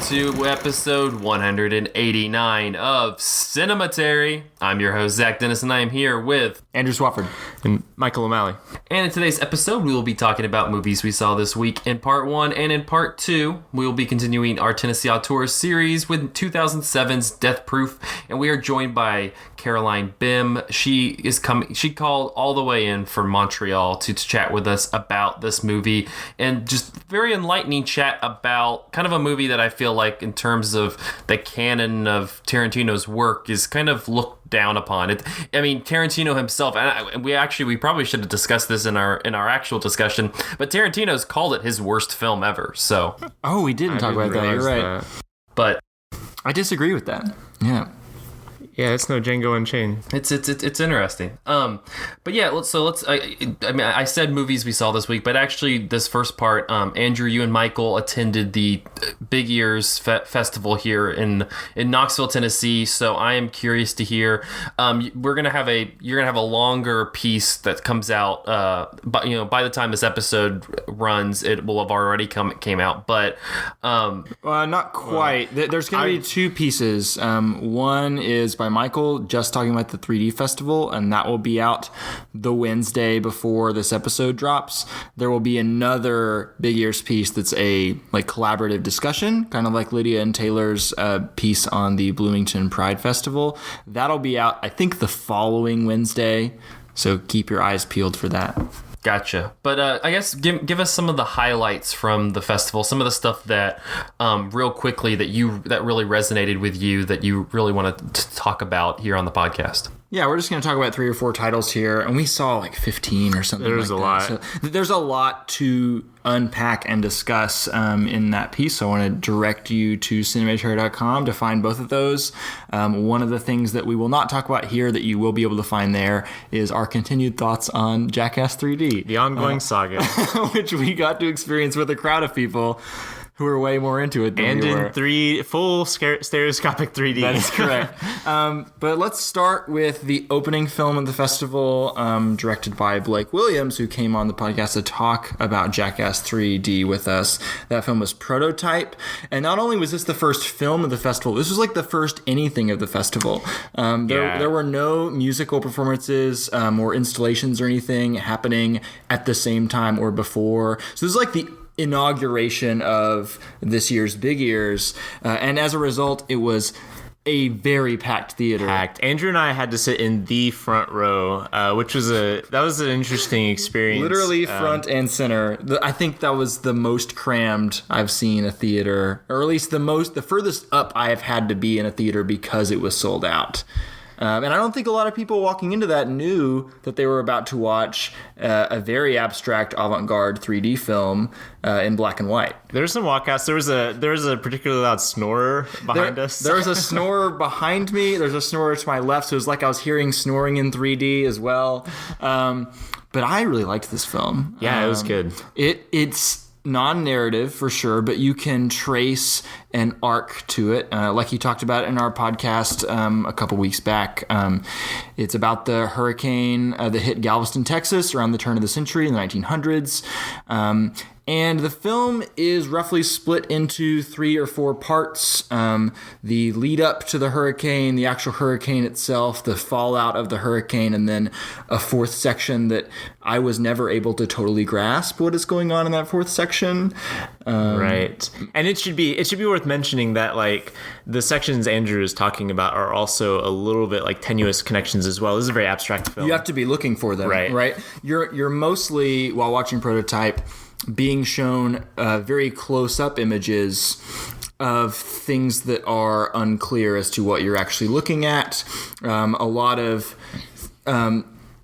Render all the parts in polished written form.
to episode 189 of Cinematary. I'm your host, Zach Dennis, and I am here with Andrew Swafford and Michael O'Malley. And in today's episode, we will be talking about movies we saw this week in part 1. And in part 2, we will be continuing our Tennessee Auteurs series with 2007's Death Proof. And we are joined by Caroline Bem. She called all the way in from Montreal to chat with us about this movie. And just very enlightening chat about kind of a movie that I feel like in terms of the canon of Tarantino's work is kind of looked down upon. I mean, Tarantino himself, and we probably should have discussed this in our actual discussion, but Tarantino's called it his worst film ever. So, we didn't talk about that. You're right. But I disagree with that. Yeah. Yeah, it's no Django Unchained. It's interesting. But yeah, I said movies we saw this week, but actually this first part, Andrew, you and Michael attended the Big Ears Festival here in Knoxville, Tennessee. So I am curious to hear. You're gonna have a longer piece that comes out. But by the time this episode runs, it will have already came out. But not quite. There's gonna be two pieces. One is by Michael, just talking about the 3D festival, and that will be out the Wednesday before this episode drops. There will be another Big Ears piece that's a collaborative discussion, kind of like Lydia and Taylor's piece on the Bloomington Pride Festival. That'll be out, I think, the following Wednesday, so keep your eyes peeled for that. Gotcha. But I guess give us some of the highlights from the festival, some of the stuff that real quickly that really resonated with you that you really want to talk about here on the podcast. Yeah, we're just going to talk about 3 or 4 titles here, and we saw 15 or something. There's a lot. So there's a lot to unpack and discuss in that piece. So I want to direct you to cinematary.com to find both of those. One of the things that we will not talk about here that you will be able to find there is our continued thoughts on Jackass 3D. The ongoing saga. Which we got to experience with a crowd of people who are way more into it than we were. And in full stereoscopic 3D. That is correct. But let's start with the opening film of the festival, directed by Blake Williams, who came on the podcast to talk about Jackass 3D with us. That film was Prototype. And not only was this the first film of the festival, this was the first anything of the festival. There were no musical performances or installations or anything happening at the same time or before. So this is the inauguration of this year's Big Ears, and as a result, it was a very packed theater. Andrew and I had to sit in the front row, which was an interesting experience. Literally front and center. I think that was the most crammed I've seen a theater, or at least the furthest up I have had to be in a theater because it was sold out. And I don't think a lot of people walking into that knew that they were about to watch a very abstract avant-garde 3D film in black and white. There's some walkouts. There was a particularly loud snorer behind us. There was a snorer behind me. There's a snorer to my left. So it was like I was hearing snoring in 3D as well. But I really liked this film. Yeah, it was good. It's non-narrative for sure, but you can trace an arc to it, like you talked about in our podcast a couple weeks back. It's about the hurricane that hit Galveston, Texas around the turn of the century in the 1900s. And the film is roughly split into 3 or 4 parts. The lead up to the hurricane, the actual hurricane itself, the fallout of the hurricane, and then a 4th section that I was never able to totally grasp what is going on in that 4th section. Right. And it should be worth mentioning that the sections Andrew is talking about are also a little bit tenuous connections as well. This is a very abstract film. You have to be looking for them, right? You're mostly, while watching Prototype, being shown very close-up images of things that are unclear as to what you're actually looking at. A lot of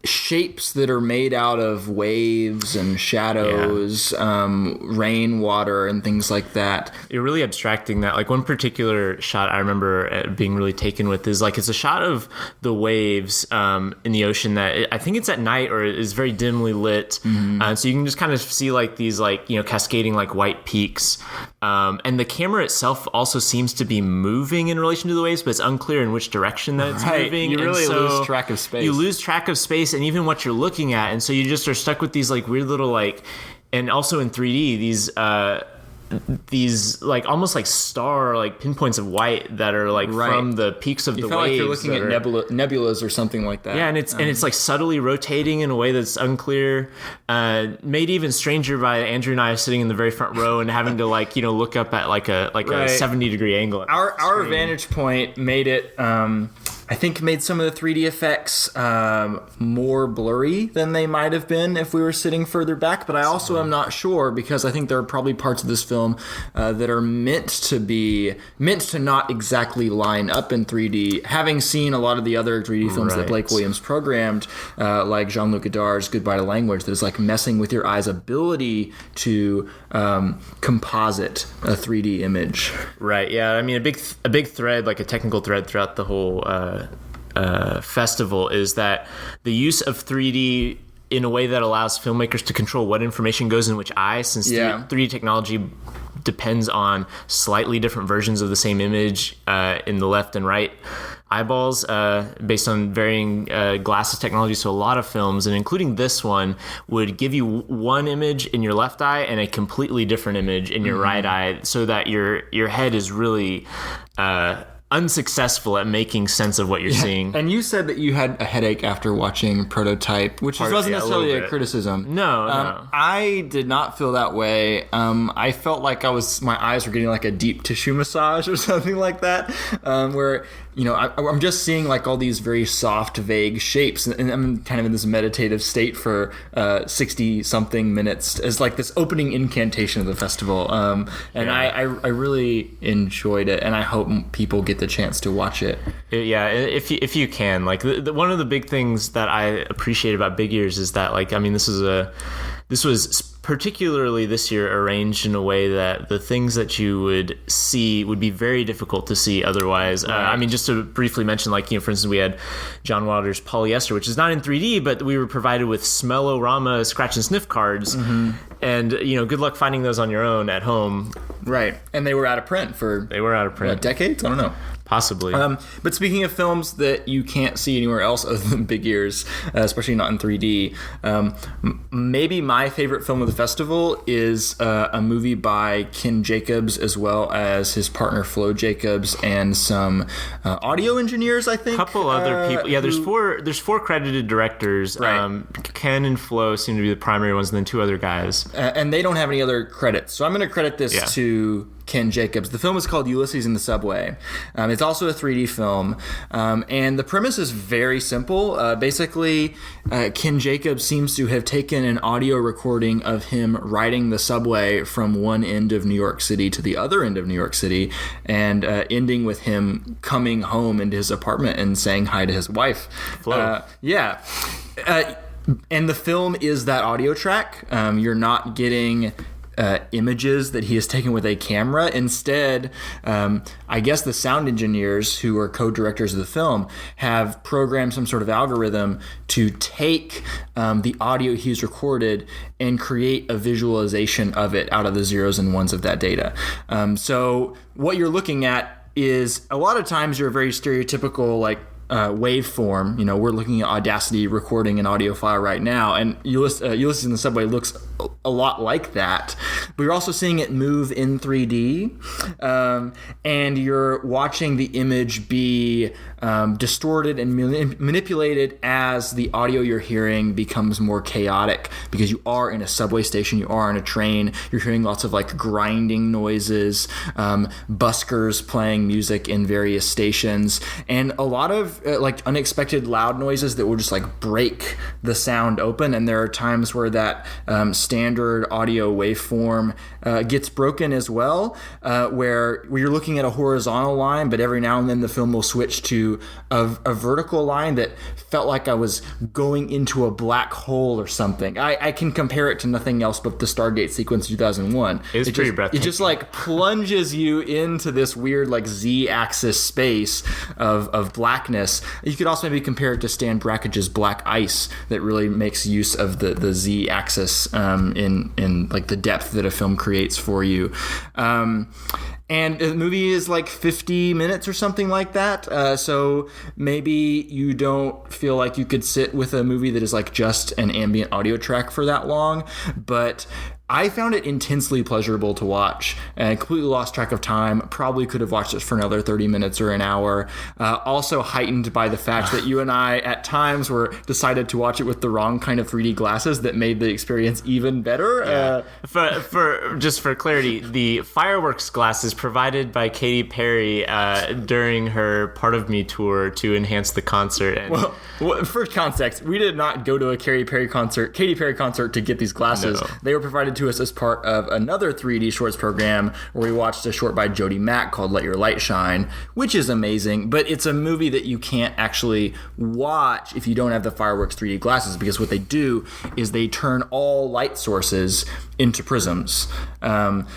shapes that are made out of waves and shadows, rainwater and things like that. You're really abstracting that. One particular shot I remember being really taken with is it's a shot of the waves in the ocean that I think it's at night or is very dimly lit. Mm-hmm. So you can just kind of see these cascading white peaks. And the camera itself also seems to be moving in relation to the waves, but it's unclear in which direction that it's moving. You really lose track of space. You lose track of space and even what you're looking at. And so you just are stuck with these weird little and also in 3D, these these like almost like star like pinpoints of white that are like from the peaks of the waves. Like you're looking at nebulas or something like that. Yeah, and it's like subtly rotating in a way that's unclear. Made even stranger by Andrew and I sitting in the very front row and having to like look up at like a 70-degree angle. Our vantage point made it. I think made some of the 3D effects more blurry than they might have been if we were sitting further back. But I also am not sure, because I think there are probably parts of this film that are meant to not exactly line up in 3D. Having seen a lot of the other 3D films that Blake Williams programmed, like Jean-Luc Godard's Goodbye to Language, that is like messing with your eye's ability to composite a 3D image. Right. Yeah. I mean, a big thread, like a technical thread throughout the whole festival, is that the use of 3D in a way that allows filmmakers to control what information goes in which eye, since 3D technology depends on slightly different versions of the same image in the left and right eyeballs based on varying glasses technology. So a lot of films, and including this one, would give you one image in your left eye and a completely different image in your right eye, so that your head is really unsuccessful at making sense of what you're seeing. And you said that you had a headache after watching Prototype, which wasn't necessarily a criticism. No. I did not feel that way. I felt like my eyes were getting like a deep tissue massage or something like that, where I'm just seeing like all these very soft, vague shapes, and I'm kind of in this meditative state for 60-something minutes as like this opening incantation of the festival. I really enjoyed it, and I hope people get the chance to watch it. Yeah, if you can. Like one of the big things that I appreciate about Big Ears is that, like, I mean, this was particularly this year arranged in a way that the things that you would see would be very difficult to see otherwise. I mean, just to briefly mention, like, for instance, we had John Wilder's Polyester, which is not in 3D, but we were provided with Smell-O-Rama scratch and sniff cards. And, good luck finding those on your own at home. Right. And they were out of print for decades? I don't know. Possibly. But speaking of films that you can't see anywhere else other than Big Ears, especially not in 3D, maybe my favorite film of the festival is a movie by Ken Jacobs, as well as his partner Flo Jacobs, and some audio engineers, I think. A couple other people. Yeah, there's four credited directors. Right. Ken and Flo seem to be the primary ones, and then two other guys. And they don't have any other credits. So I'm going to credit this to Ken Jacobs. The film is called Ulysses in the Subway. It's also a 3D film, and the premise is very simple. Basically, Ken Jacobs seems to have taken an audio recording of him riding the subway from one end of New York City to the other end of New York City, and ending with him coming home into his apartment and saying hi to his wife. And the film is that audio track. You're not getting images that he has taken with a camera. Instead, I guess the sound engineers who are co-directors of the film have programmed some sort of algorithm to take the audio he's recorded and create a visualization of it out of the zeros and ones of that data. So what you're looking at is, a lot of times, you're a very stereotypical, like, waveform. We're looking at Audacity recording an audio file right now, and Ulysses in the Subway looks a lot like that, but you're also seeing it move in 3D, and you're watching the image be distorted and manipulated as the audio you're hearing becomes more chaotic, because you are in a subway station, you are on a train, you're hearing lots of like grinding noises, buskers playing music in various stations, and a lot of like unexpected loud noises that will just like break the sound open. And there are times where that standard audio waveform gets broken as well, where you're looking at a horizontal line, but every now and then the film will switch to a vertical line that felt like I was going into a black hole or something. I can compare it to nothing else but the Stargate sequence 2001. It's pretty breathtaking. It just like plunges you into this weird like Z-axis space of blackness. You could also maybe compare it to Stan Brackage's Black Ice, that really makes use of the Z-axis in like the depth that a film creates for you. And the movie is like 50 minutes or something like that. So maybe you don't feel like you could sit with a movie that is like just an ambient audio track for that long. But I found it intensely pleasurable to watch and completely lost track of time. Probably could have watched it for another 30 minutes or an hour. Also heightened by the fact that you and I at times were decided to watch it with the wrong kind of 3D glasses that made the experience even better. Yeah. For clarity, the fireworks glasses provided by Katy Perry during her Part of Me tour to enhance the concert. And well, for context, we did not go to a Katy Perry concert to get these glasses. No. They were provided to us as part of another 3D shorts program where we watched a short by Jody Mack called Let Your Light Shine, which is amazing, but it's a movie that you can't actually watch if you don't have the fireworks 3D glasses, because what they do is they turn all light sources into prisms.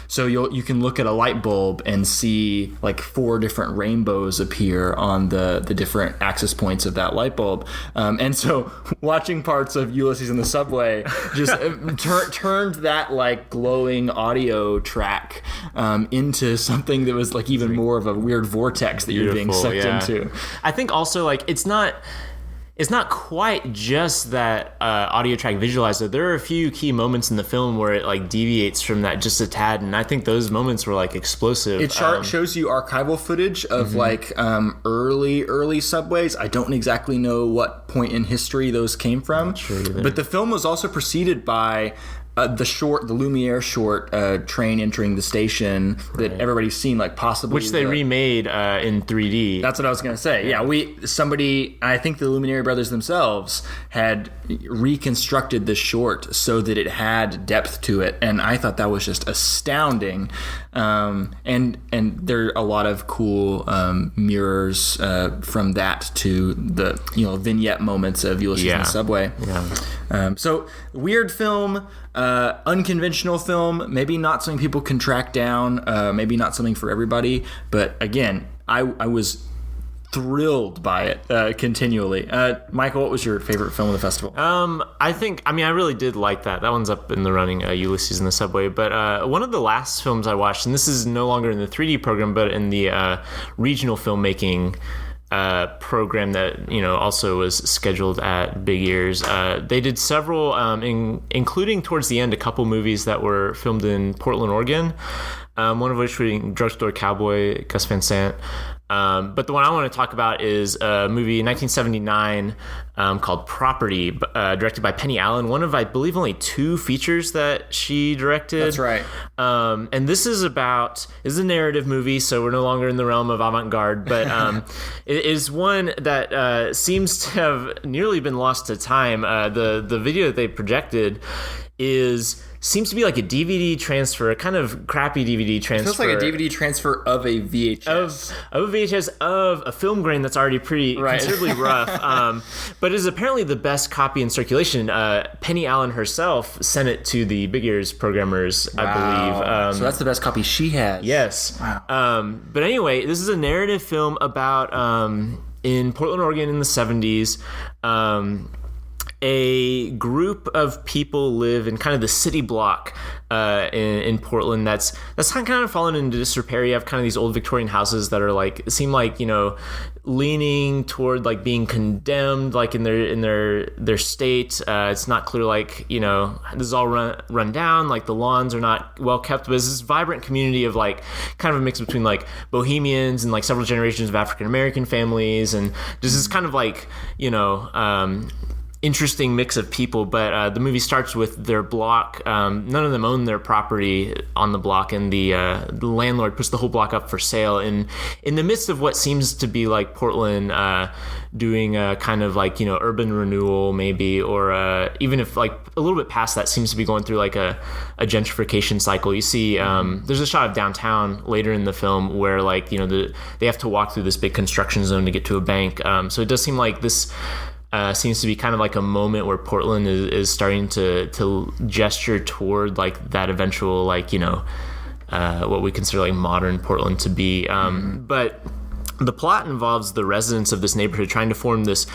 So you can look at a light bulb and see like 4 different rainbows appear on the different axis points of that light bulb. And so watching parts of Ulysses in the Subway just turned that like glowing audio track into something that was like even more of a weird vortex that you're being sucked into. I think also like it's not quite just that audio track visualizer. There are a few key moments in the film where it like deviates from that just a tad, and I think those moments were like explosive. It shows you archival footage of like early subways. I don't exactly know what point in history those came from, but the film was also preceded by the Lumiere short, train entering the station that everybody's seen, like possibly, which they remade in 3D. That's what I was gonna say. Yeah, I think the Lumiere brothers themselves had reconstructed the short so that it had depth to it, and I thought that was just astounding. And there are a lot of cool mirrors from that to the vignette moments of Ulysses in the Subway. Yeah. So weird film. Unconventional film, maybe not something people can track down, maybe not something for everybody, but again, I was thrilled by it continually. Michael, what was your favorite film of the festival? I really did like that. That one's up in the running, Ulysses in the Subway. But one of the last films I watched, and this is no longer in the 3D program, but in the regional filmmaking program that also was scheduled at Big Ears. They did several, including towards the end a couple movies that were filmed in Portland, Oregon. One of which was Drugstore Cowboy, Gus Van Sant. But the one I want to talk about is a movie in 1979 called Property, directed by Penny Allen. One of, I believe, only 2 features that she directed. That's right. And this is a narrative movie, so we're no longer in the realm of avant-garde, but it is one that seems to have nearly been lost to time. The video that they projected seems to be like a DVD transfer, a kind of crappy DVD transfer. It feels like a DVD transfer of a VHS. Of a VHS of a film grain that's already pretty considerably rough. But is apparently the best copy in circulation. Penny Allen herself sent it to the Big Ears programmers, I believe. So that's the best copy she has. Yes. Wow. But anyway, this is a narrative film about in Portland, Oregon in the 70s. A group of people live in kind of the city block in Portland that's kind of fallen into disrepair. You have kind of these old Victorian houses that are seem like leaning toward like being condemned, like in their state. It's not clear this is all run down, like the lawns are not well kept, but it's this vibrant community of like kind of a mix between like bohemians and like several generations of African American families, and just this kind of like interesting mix of people. But the movie starts with their block. None of them own their property on the block, and the landlord puts the whole block up for sale. And in the midst of what seems to be like Portland doing a kind of like urban renewal, maybe, or even if like a little bit past that, seems to be going through like a gentrification cycle. You see, there's a shot of downtown later in the film where like they have to walk through this big construction zone to get to a bank. So it does seem like this. Seems to be kind of like a moment where Portland is starting to gesture toward like that eventual what we consider like modern Portland to be. But the plot involves the residents of this neighborhood trying to form this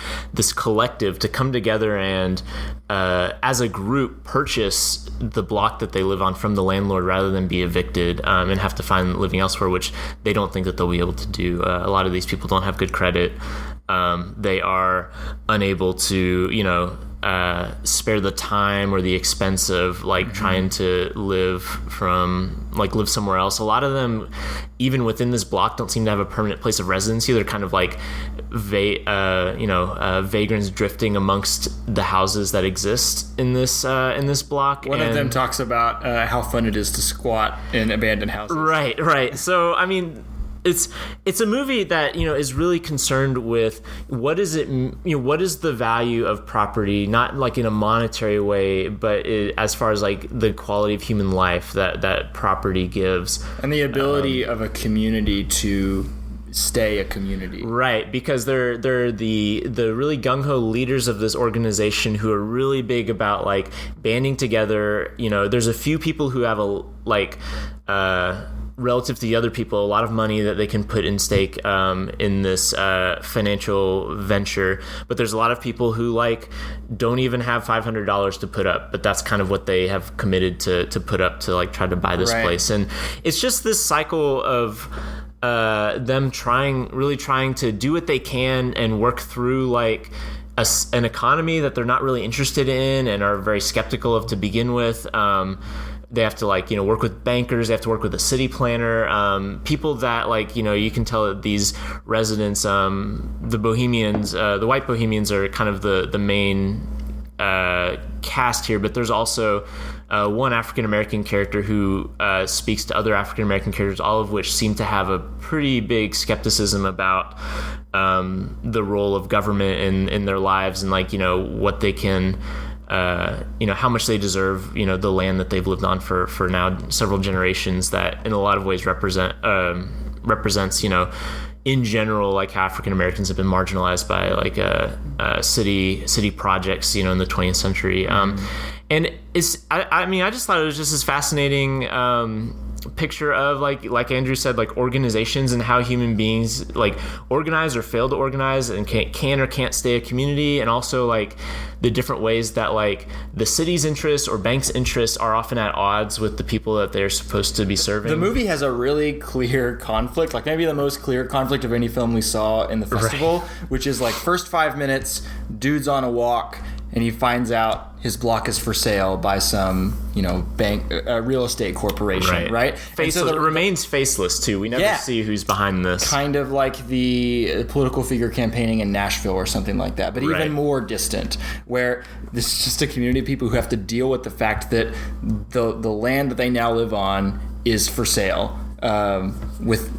collective to come together and as a group purchase the block that they live on from the landlord rather than be evicted and have to find living elsewhere, which they don't think that they'll be able to do. A lot of these people don't have good credit. They are unable to, spare the time or the expense of like trying to live somewhere else. A lot of them, even within this block, don't seem to have a permanent place of residency. They're kind of like vagrants drifting amongst the houses that exist in this block. One of them talks about how fun it is to squat in abandoned houses. Right. So I mean, it's a movie that is really concerned with what is the value of property, not like in a monetary way, but as far as like the quality of human life that property gives, and the ability of a community to stay a community. Right, because they're the really gung-ho leaders of this organization who are really big about like banding together. There's a few people who have relative to the other people, a lot of money that they can put in stake in this financial venture, but there's a lot of people who like don't even have $500 to put up, but that's kind of what they have committed to put up to like try to buy this place. And it's just this cycle of them trying to do what they can and work through like an economy that they're not really interested in and are very skeptical of to begin with. They have to work with bankers. They have to work with a city planner, people that you can tell that these residents, the Bohemians, the white Bohemians are kind of the main cast here, but there's also one African-American character who speaks to other African-American characters, all of which seem to have a pretty big skepticism about the role of government in their lives and what they can how much they deserve, the land that they've lived on for now several generations, that in a lot of ways represents, in general, like African Americans have been marginalized by city projects, in the 20th century. And I just thought it was just this fascinating picture of like Andrew said, like organizations and how human beings like organize or fail to organize and can or can't stay a community, and also like the different ways that like the city's interests or bank's interests are often at odds with the people that they're supposed to be serving. The movie has a really clear conflict, like maybe the most clear conflict of any film we saw in the festival, which is like first 5 minutes, dude's on a walk and he finds out his block is for sale by some, bank, real estate corporation, right? Faceless, so it remains faceless too. We never see who's behind this. Kind of like the political figure campaigning in Nashville or something like that, but even more distant, where this is just a community of people who have to deal with the fact that the land that they now live on is for sale, with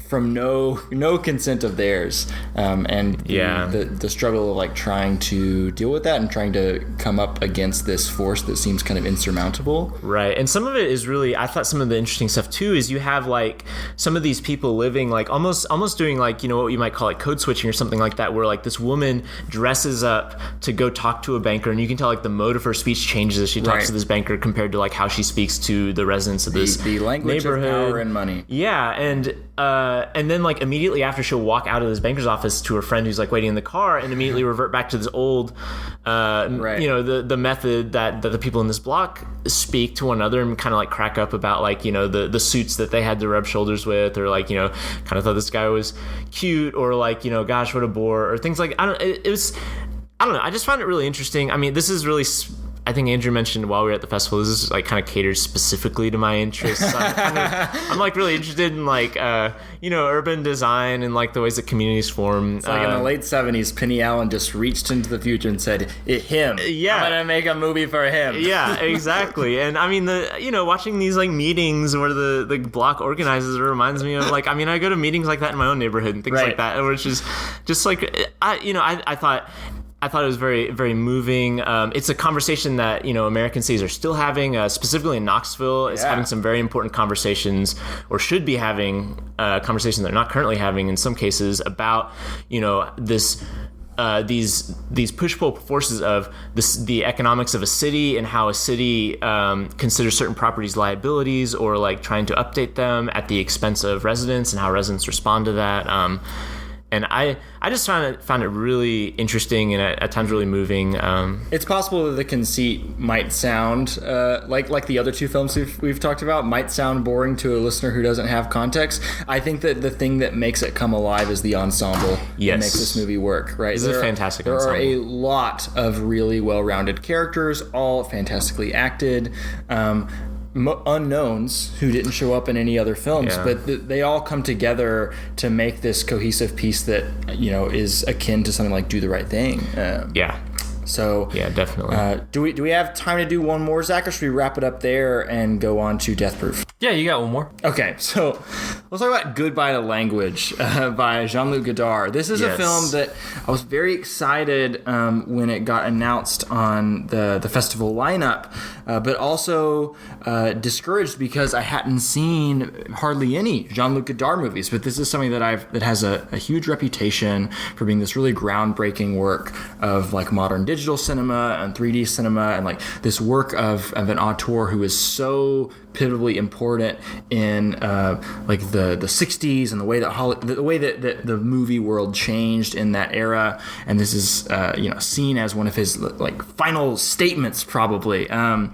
from no consent of theirs, and the struggle of like trying to deal with that and trying to come up against this force that seems kind of insurmountable. Right, and some of it is really, I thought some of the interesting stuff too is you have like some of these people living like almost doing like what you might call like code switching or something like that, where like this woman dresses up to go talk to a banker, and you can tell like the mode of her speech changes as she talks to this banker compared to like how she speaks to the residents of this the language neighborhood. Of power and money. And then like immediately after, she'll walk out of this banker's office to her friend who's like waiting in the car, and immediately revert back to this old the method that the people in this block speak to one another, and kind of like crack up about like the suits that they had to rub shoulders with, or like kind of thought this guy was cute, or like gosh, what a bore, or things like I don't know, I just found it really interesting. I mean, this is really, I think Andrew mentioned while we were at the festival, this is like kind of caters specifically to my interests. I'm like really interested in like urban design and like the ways that communities form. It's like in the late 70s, Penny Allen just reached into the future and said, him. Yeah. I'm gonna make a movie for him. Yeah, exactly. And I mean, watching these like meetings where the block organizes reminds me of like, I mean, I go to meetings like that in my own neighborhood and things like that, which is just like, I thought it was very, very moving. It's a conversation that, American cities are still having, specifically in Knoxville. It's having some very important conversations, or should be having conversations they're not currently having in some cases, about, this these push-pull forces of the economics of a city, and how a city considers certain properties liabilities, or like trying to update them at the expense of residents, and how residents respond to that. And I just found it really interesting and at times really moving. It's possible that the conceit might sound like the other two films we've talked about might sound boring to a listener who doesn't have context. I think that the thing that makes it come alive is the ensemble that makes this movie work. Right? This is a fantastic ensemble. There are a lot of really well-rounded characters, all fantastically acted. Unknowns who didn't show up in any other films, but they all come together to make this cohesive piece that is akin to something like Do the Right Thing. So yeah, definitely. Do we have time to do one more, Zach, or should we wrap it up there and go on to Death Proof? Yeah, you got one more. Okay, so let's talk about Goodbye to Language by Jean-Luc Godard. This is a film that I was very excited when it got announced on the festival lineup, but also discouraged because I hadn't seen hardly any Jean-Luc Godard movies. But this is something that has a huge reputation for being this really groundbreaking work of like modern digital cinema and 3D cinema, and like this work of an auteur who is so pivotably important in like the 60s and the way that the movie world changed in that era. And this is seen as one of his like final statements probably, and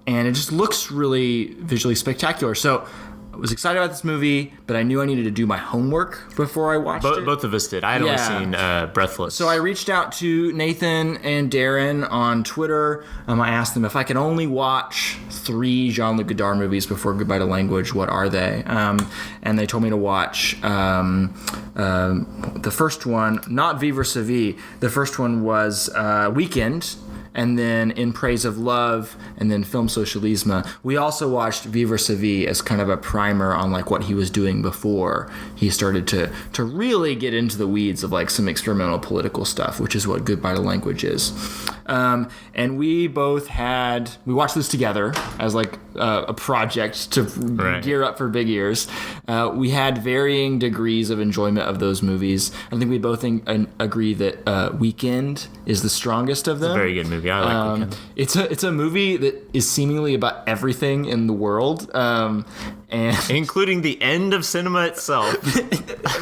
it just looks really visually spectacular. So I was excited about this movie, but I knew I needed to do my homework before I watched it. Both of us did. I had only seen Breathless. So I reached out to Nathan and Darren on Twitter. I asked them if I could only watch 3 Jean-Luc Godard movies before Goodbye to Language, what are they? And they told me to watch the first one, not Vivre sa vie. The first one was Weekend, and then In Praise of Love, and then Film Socialisme. We also watched Vivre sa vie as kind of a primer on like what he was doing before he started to really get into the weeds of like some experimental political stuff, which is what Goodbye to Language is. And we watched this together as like a project to gear up for big ears. We had varying degrees of enjoyment of those movies. I think we both agree that Weekend is the strongest of them. It's a very good movie. I like Weekend. It's a movie that is seemingly about everything in the world, and including the end of cinema itself.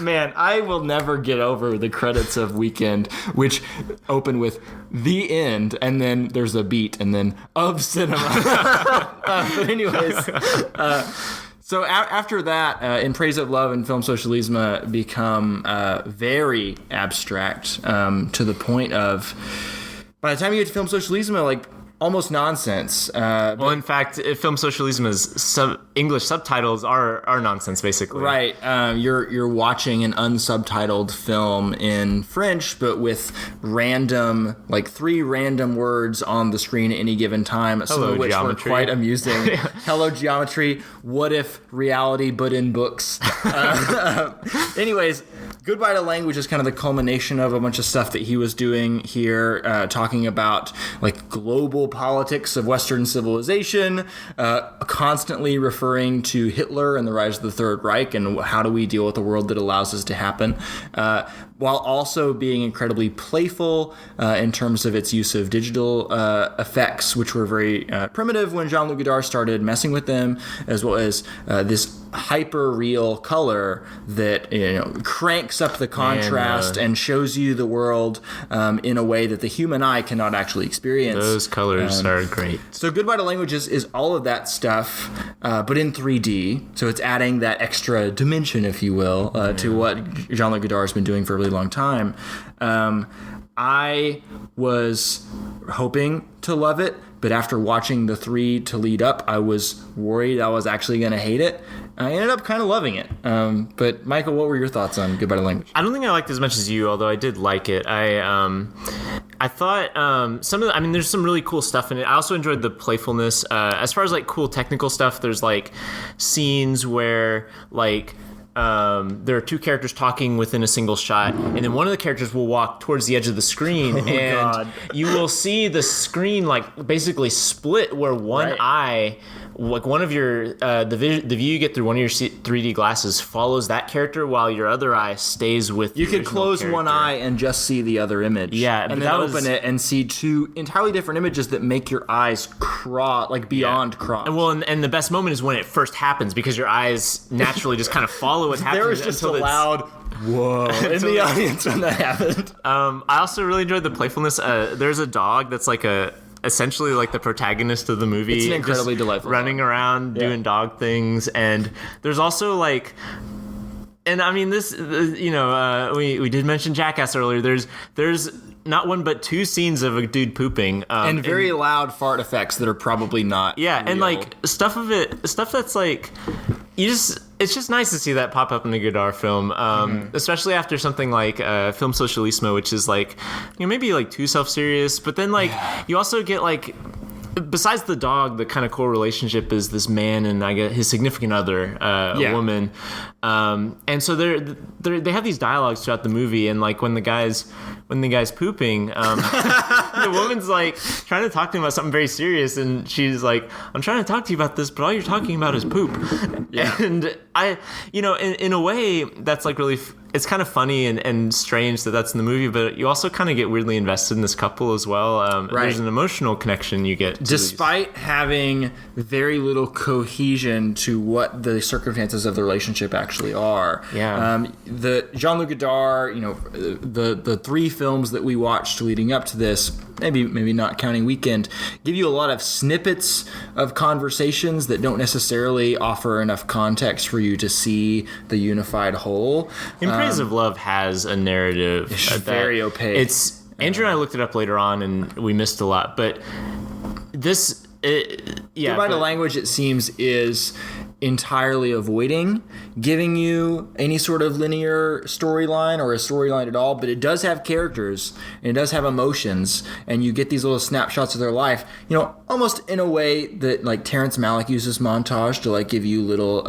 Man, I will never get over the credits of Weekend, which open with the end, and then there's a beat, and then of cinema. But anyways, so after that, In Praise of Love and Film Socialisme become very abstract, to the point of, by the time you get to Film Socialisme, like almost nonsense. Well, in fact, Film Socialisme's English subtitles are nonsense, basically. Right. You're watching an unsubtitled film in French, but with random, like 3 random words on the screen at any given time, some of which geometry. were quite amusing. Hello, geometry. What if reality, but in books? Anyways, Goodbye to Language is kind of the culmination of a bunch of stuff that he was doing here, talking about like global politics of Western civilization, constantly referring to Hitler and the rise of the Third Reich and how do we deal with a world that allows this to happen, while also being incredibly playful in terms of its use of digital effects, which were very primitive when Jean-Luc Godard started messing with them, as well as this hyper-real color that cranks up the contrast and shows you the world in a way that the human eye cannot actually experience. Those colors are great. So Goodbye to Language is all of that stuff, but in 3D. So it's adding that extra dimension, if you will, to what Jean-Luc Godard has been doing for a really long time. I was hoping to love it, but after watching the 3 to lead up, I was worried I was actually going to hate it. I ended up kind of loving it. But Michael, what were your thoughts on Goodbye to Language? I don't think I liked it as much as you, although I did like it. I thought there's some really cool stuff in it. I also enjoyed the playfulness. As far as like cool technical stuff, there's like scenes where like there are 2 characters talking within a single shot, and then one of the characters will walk towards the edge of the screen, you will see the screen like basically split where one eye, like one of your the view you get through one of your 3D glasses follows that character while your other eye stays with you could close character. One eye and just see the other image, and then open it and see 2 entirely different images that make your eyes cross, like beyond cross. And the best moment is when it first happens, because your eyes naturally just kind of follow what happens. There was just a loud Whoa! In the audience when that happened. I also really enjoyed the playfulness. There's a dog that's like essentially like the protagonist of the movie. It's an incredibly just delightful running dog. around doing dog things, and there's also like. And I mean, this, we did mention Jackass earlier. There's not one but two scenes of a dude pooping, And very loud fart effects that are probably not. yeah, and real. like stuff that's like, it's just nice to see that pop up in a Godard film, especially after something like Film Socialismo, which is like, maybe like too self-serious, but then like you also get like. Besides the dog, the kind of core relationship is this man and I guess his significant other, a woman, and so they have these dialogues throughout the movie, and like when the guy's pooping, the woman's like trying to talk to him about something very serious, and she's like, "I'm trying to talk to you about this, but all you're talking about is poop," and I, in a way, that's like really. It's kind of funny and strange that that's in the movie, but you also kind of get weirdly invested in this couple as well. Right. There's an emotional connection you get. Despite having very little cohesion to what the circumstances of the relationship actually are. Yeah. The Jean-Luc Godard, the three films that we watched leading up to this, maybe not counting Weekend, give you a lot of snippets of conversations that don't necessarily offer enough context for you to see the unified whole. In Praise of Love has a narrative. It's very opaque. Andrew and I looked it up later on, and we missed a lot. But this, Goodbye to Language, it seems, is entirely avoiding giving you any sort of linear storyline or a storyline at all, but it does have characters and it does have emotions, and you get these little snapshots of their life, almost in a way that like Terrence Malick uses montage to like give you little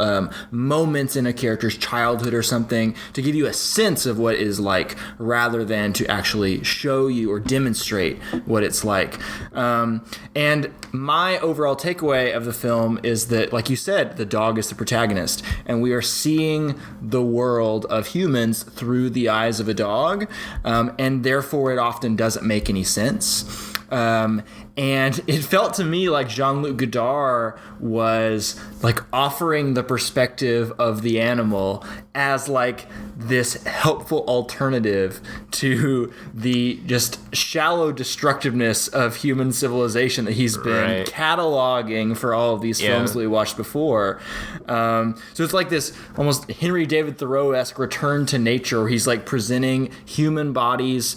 moments in a character's childhood or something to give you a sense of what it is like rather than to actually show you or demonstrate what it's like. And my overall takeaway of the film is that, like you said, the dog is the protagonist, and we are seeing the world of humans through the eyes of a dog, and therefore it often doesn't make any sense. And it felt to me like Jean-Luc Godard was like offering the perspective of the animal as like this helpful alternative to the just shallow destructiveness of human civilization that he's been cataloging for all of these films that we watched before. So it's like this almost Henry David Thoreau-esque return to nature where he's like presenting human bodies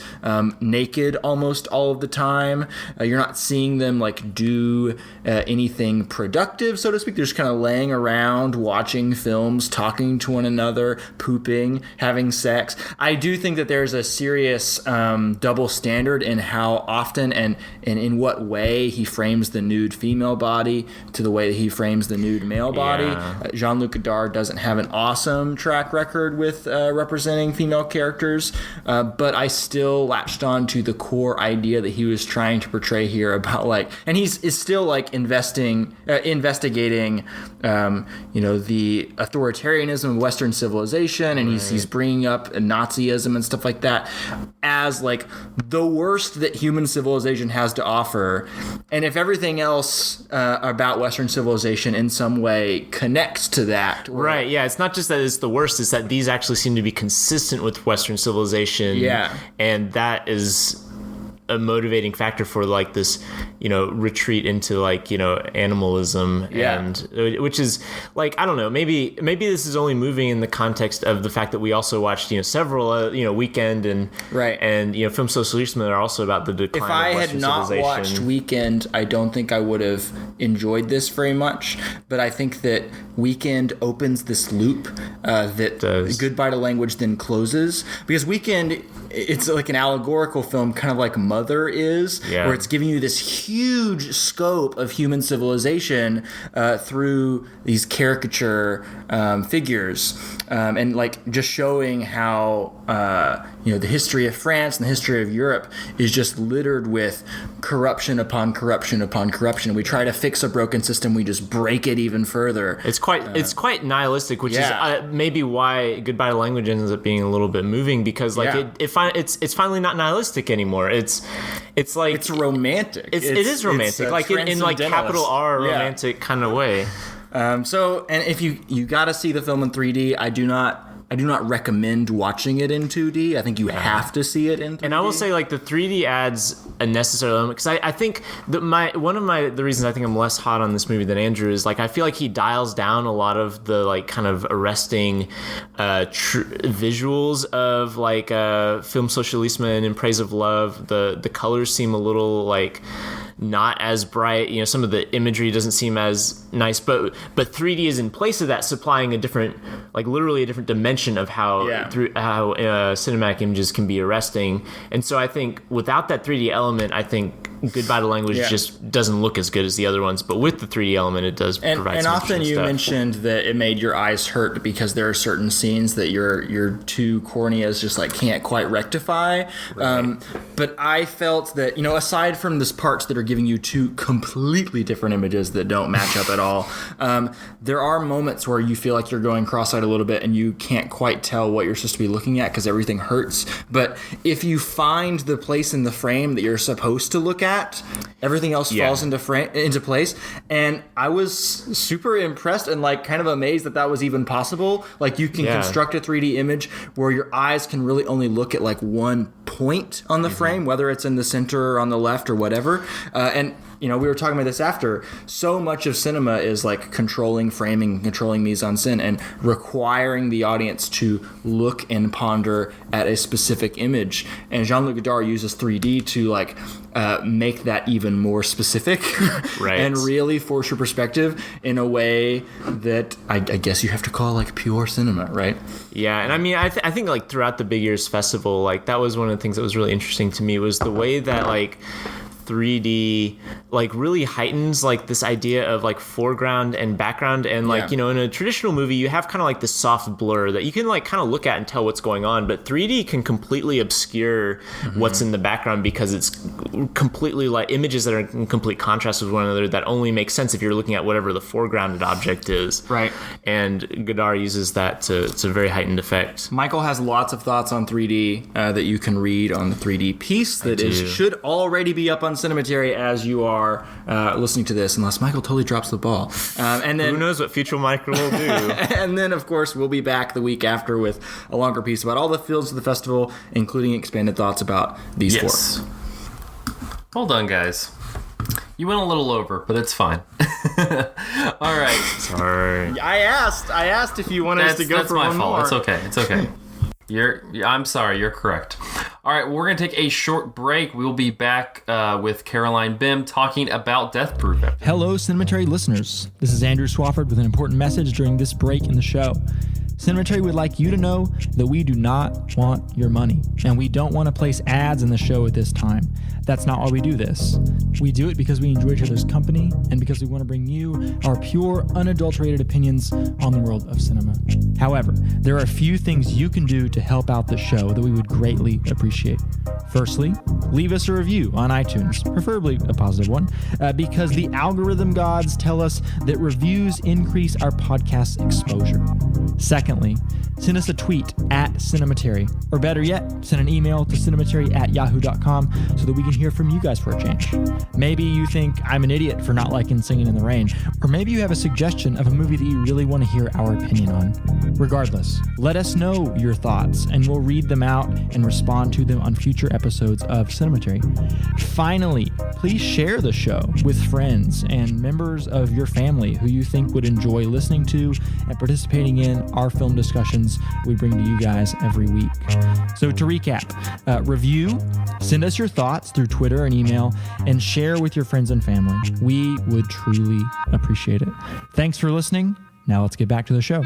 naked almost all of the time. You're not seeing them like do anything productive, so to speak. They're just kind of laying around watching films, talking to one another, pooping, having sex. I do think that there's a serious double standard in how often and in what way he frames the nude female body to the way that he frames the nude male body. Jean-Luc Godard doesn't have an awesome track record with representing female characters, but I still latched on to the core idea that he was trying to portray here about like, and is still like investigating, the authoritarianism of Western civilization, and he's bringing up Nazism and stuff like that as like the worst that human civilization has to offer. And if everything else about Western civilization in some way connects to that, right? Yeah, it's not just that it's the worst; it's that these actually seem to be consistent with Western civilization. Yeah, and that is a motivating factor for like this, retreat into like, animalism, and which is like, I don't know, maybe this is only moving in the context of the fact that we also watched, several, Weekend and Film Socialismo that are also about the decline of Western civilization. If I had not watched Weekend, I don't think I would have enjoyed this very much, but I think that Weekend opens this loop that Goodbye to Language then closes, because Weekend, it's like an allegorical film, kind of like Mother is, where it's giving you this huge scope of human civilization through these caricature figures, and like just showing how the history of France and the history of Europe is just littered with corruption upon corruption upon corruption. We try to fix a broken system, we just break it even further. It's quite nihilistic, which is maybe why Goodbye to Language ends up being a little bit moving, because like it's finally not nihilistic anymore. It's like it's romantic. It is romantic, it's like in like capital R romantic kind of way. So, and if you got to see the film in 3D, I do not I do not recommend watching it in 2D. I think you have to see it in 3D. And I will say, like, the 3D adds a necessary element, because I think that the reasons I think I'm less hot on this movie than Andrew is, like, I feel like he dials down a lot of the, like, kind of arresting visuals of, like, film socialisme and In Praise of Love. The colors seem a little, like, not as bright. You know, some of the imagery doesn't seem as nice, but 3D is in place of that, supplying a different, like, literally a different dimension of how cinematic images can be arresting. And so I think without that 3D element, I think Goodbye to Language just doesn't look as good as the other ones, but with the 3D element, it does provide and some often you stuff. mentioned that it made your eyes hurt because there are certain scenes that your two corneas just, like, can't quite rectify. Right. But I felt that, you know, aside from this parts that are giving you two completely different images that don't match up at all, there are moments where you feel like you're going cross-eyed a little bit and you can't quite tell what you're supposed to be looking at because everything hurts. But if you find the place in the frame that you're supposed to look at, everything else falls into place. And I was super impressed and, like, kind of amazed that was even possible. Like, you can construct a 3D image where your eyes can really only look at, like, one point on the frame, whether it's in the center or on the left or whatever. And you know, we were talking about this after. So much of cinema is, like, controlling framing, controlling mise-en-scène, and requiring the audience to look and ponder at a specific image. And Jean-Luc Godard uses 3D to, like, make that even more specific, right, and really force your perspective in a way that I guess you have to call, like, pure cinema, right? Yeah, and I mean, I think, like, throughout the Big Ears Festival, like, that was one of the things that was really interesting to me, was the way that, like, 3D, like, really heightens, like, this idea of, like, foreground and background. And, like, you know, in a traditional movie, you have kind of, like, this soft blur that you can, like, kind of look at and tell what's going on, but 3D can completely obscure what's in the background because it's completely, like, images that are in complete contrast with one another that only make sense if you're looking at whatever the foregrounded object is. Right. And Godard uses that to a very heightened effect. Michael has lots of thoughts on 3D that you can read on the 3D piece that should already be up on Cinematary as you are listening to this, unless Michael totally drops the ball. And then who knows what future Michael will do. And then, of course, we'll be back the week after with a longer piece about all the fields of the festival, including expanded thoughts about these four. Hold on, guys. You went a little over, but it's fine. All right. Sorry. I asked if you wanted us to go for one more. That's my fault. It's okay. I'm sorry. You're correct. All right, we're going to take a short break. We'll be back with Caroline Bem talking about Death Proof. Hello, Cinematary listeners. This is Andrew Swafford with an important message during this break in the show. Cinematary would like you to know that we do not want your money, and we don't want to place ads in the show at this time. That's not why we do this. We do it because we enjoy each other's company and because we want to bring you our pure, unadulterated opinions on the world of cinema. However, there are a few things you can do to help out the show that we would greatly appreciate. Firstly, leave us a review on iTunes, preferably a positive one, because the algorithm gods tell us that reviews increase our podcast exposure. Secondly, send us a tweet at Cinematary, or better yet, send an email to cinematary@yahoo.com so that we can hear from you guys for a change. Maybe you think I'm an idiot for not liking Singing in the Rain, or maybe you have a suggestion of a movie that you really want to hear our opinion on. Regardless, let us know your thoughts, and we'll read them out and respond to them on future episodes of Cinematary. Finally, please share the show with friends and members of your family who you think would enjoy listening to and participating in our film discussions we bring to you guys every week. So to recap, review, send us your thoughts through Twitter and email, and share with your friends and family. We would truly appreciate it. Thanks for listening. Now let's get back to the show.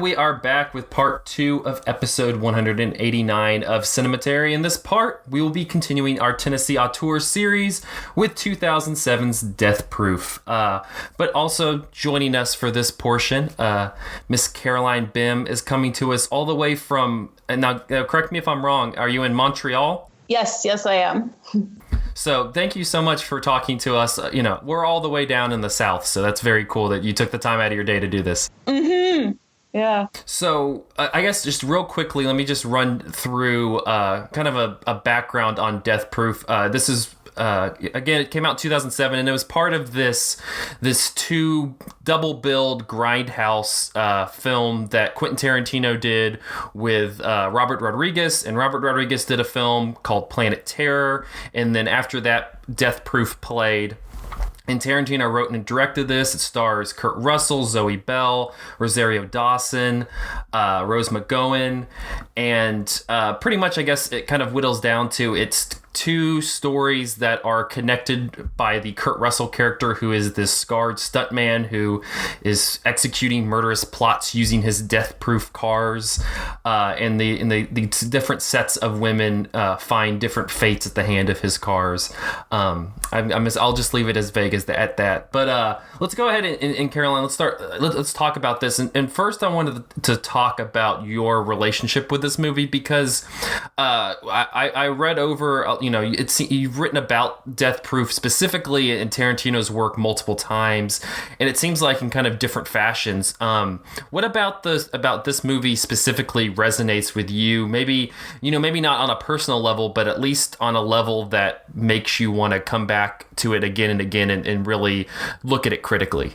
we are back with part 2 of episode 189 of Cinematary. In this part, we will be continuing our Tennessee Auteurs series with 2007's Death Proof. But also joining us for this portion, Miss Caroline Bem is coming to us all the way from, and now correct me if I'm wrong, are you in Montreal? Yes, I am. So thank you so much for talking to us. We're all the way down in the South, so that's very cool that you took the time out of your day to do this. Mm-hmm. Yeah. So I guess just real quickly, let me just run through kind of a background on Death Proof. This is again, it came out in 2007, and it was part of this 2 double-billed grindhouse film that Quentin Tarantino did with Robert Rodriguez, and Robert Rodriguez did a film called Planet Terror, and then after that, Death Proof played. And Tarantino wrote and directed this. It stars Kurt Russell, Zoe Bell, Rosario Dawson, Rose McGowan, and pretty much, I guess, it kind of whittles down to it's 2 stories that are connected by the Kurt Russell character, who is this scarred stuntman who is executing murderous plots using his death-proof cars, and the different sets of women find different fates at the hand of his cars. I'll just leave it as vague as at that. But let's go ahead and Caroline, let's talk about this. And first, I wanted to talk about your relationship with this movie, because I read over. You've written about Death Proof specifically in Tarantino's work multiple times, and it seems like in kind of different fashions. What about this movie specifically resonates with you? Maybe not on a personal level, but at least on a level that makes you want to come back to it again and again and really look at it critically.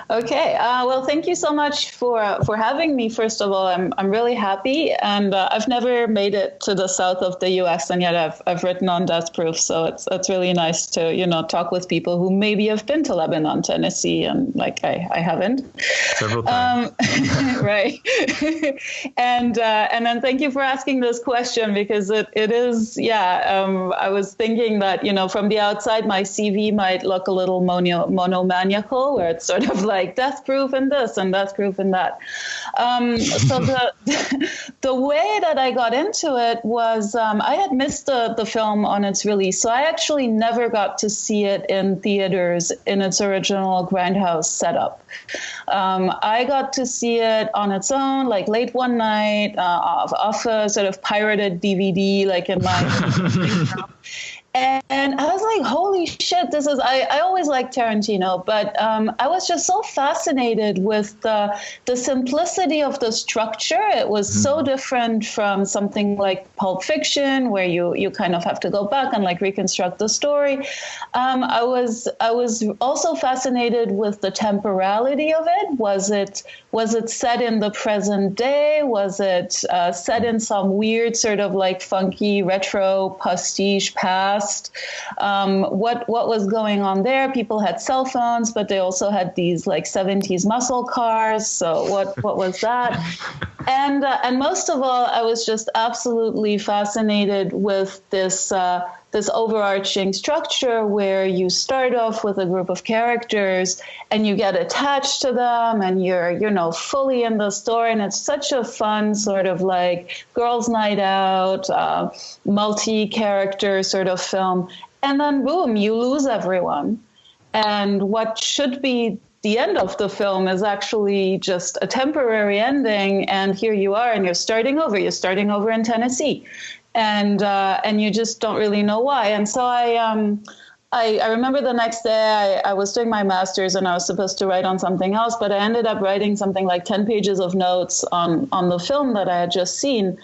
Okay. Well, thank you so much for having me. First of all, I'm really happy, and I've never made it to the south of the U.S. and yet I've written on Death Proof. So it's really nice to talk with people who maybe have been to Lebanon, Tennessee, and I haven't. Several times. Right. And then thank you for asking this question, because it is I was thinking that from the outside my CV might look a little monomaniacal, where it's sort of like Death Proof and this and Death Proof and that. So the way that I got into it was I had missed the film on its release, so I actually never got to see it in theaters in its original grindhouse setup. I got to see it on its own, late one night, off a sort of pirated DVD, in my And I was like, holy shit, this is, I always liked Tarantino, but I was just so fascinated with the simplicity of the structure. It was so different from something like Pulp Fiction, where you kind of have to go back and reconstruct the story. I was also fascinated with the temporality of it. Was it set in the present day? Was it set in some weird sort of funky retro pastiche past? What was going on there? People had cell phones, but they also had these 70s muscle cars. So what was that? And most of all, I was just absolutely fascinated with this overarching structure where you start off with a group of characters and you get attached to them and you're fully in the story, and it's such a fun sort of girls' night out, multi-character sort of film. And then boom, you lose everyone. And what should be the end of the film is actually just a temporary ending, and here you are, and you're starting over in Tennessee. And you just don't really know why. And so I remember the next day I was doing my master's and I was supposed to write on something else, but I ended up writing something like 10 pages of notes on the film that I had just seen.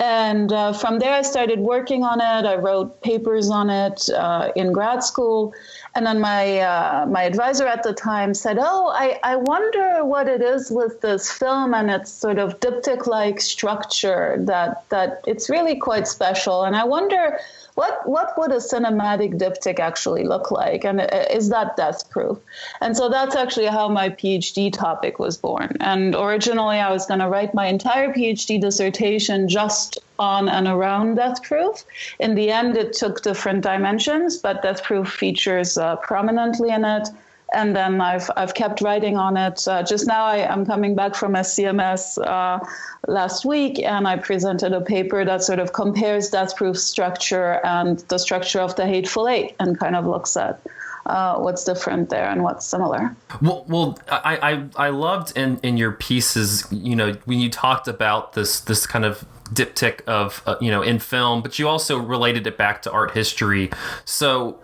And from there I started working on it. I wrote papers on it in grad school. And then my advisor at the time said, I wonder what it is with this film and its sort of diptych-like structure that it's really quite special. And I wonder what would a cinematic diptych actually look like? And is that Death Proof? And so that's actually how my PhD topic was born. And originally I was going to write my entire PhD dissertation just on and around Death Proof. In the end, it took different dimensions, but Death Proof features prominently in it. And then I've kept writing on it. Just now I'm coming back from a CMS last week, and I presented a paper that sort of compares death proof structure and the structure of the Hateful Eight, and kind of looks at what's different there and what's similar. Well, I loved in your pieces, when you talked about this kind of diptych of, in film, but you also related it back to art history. So,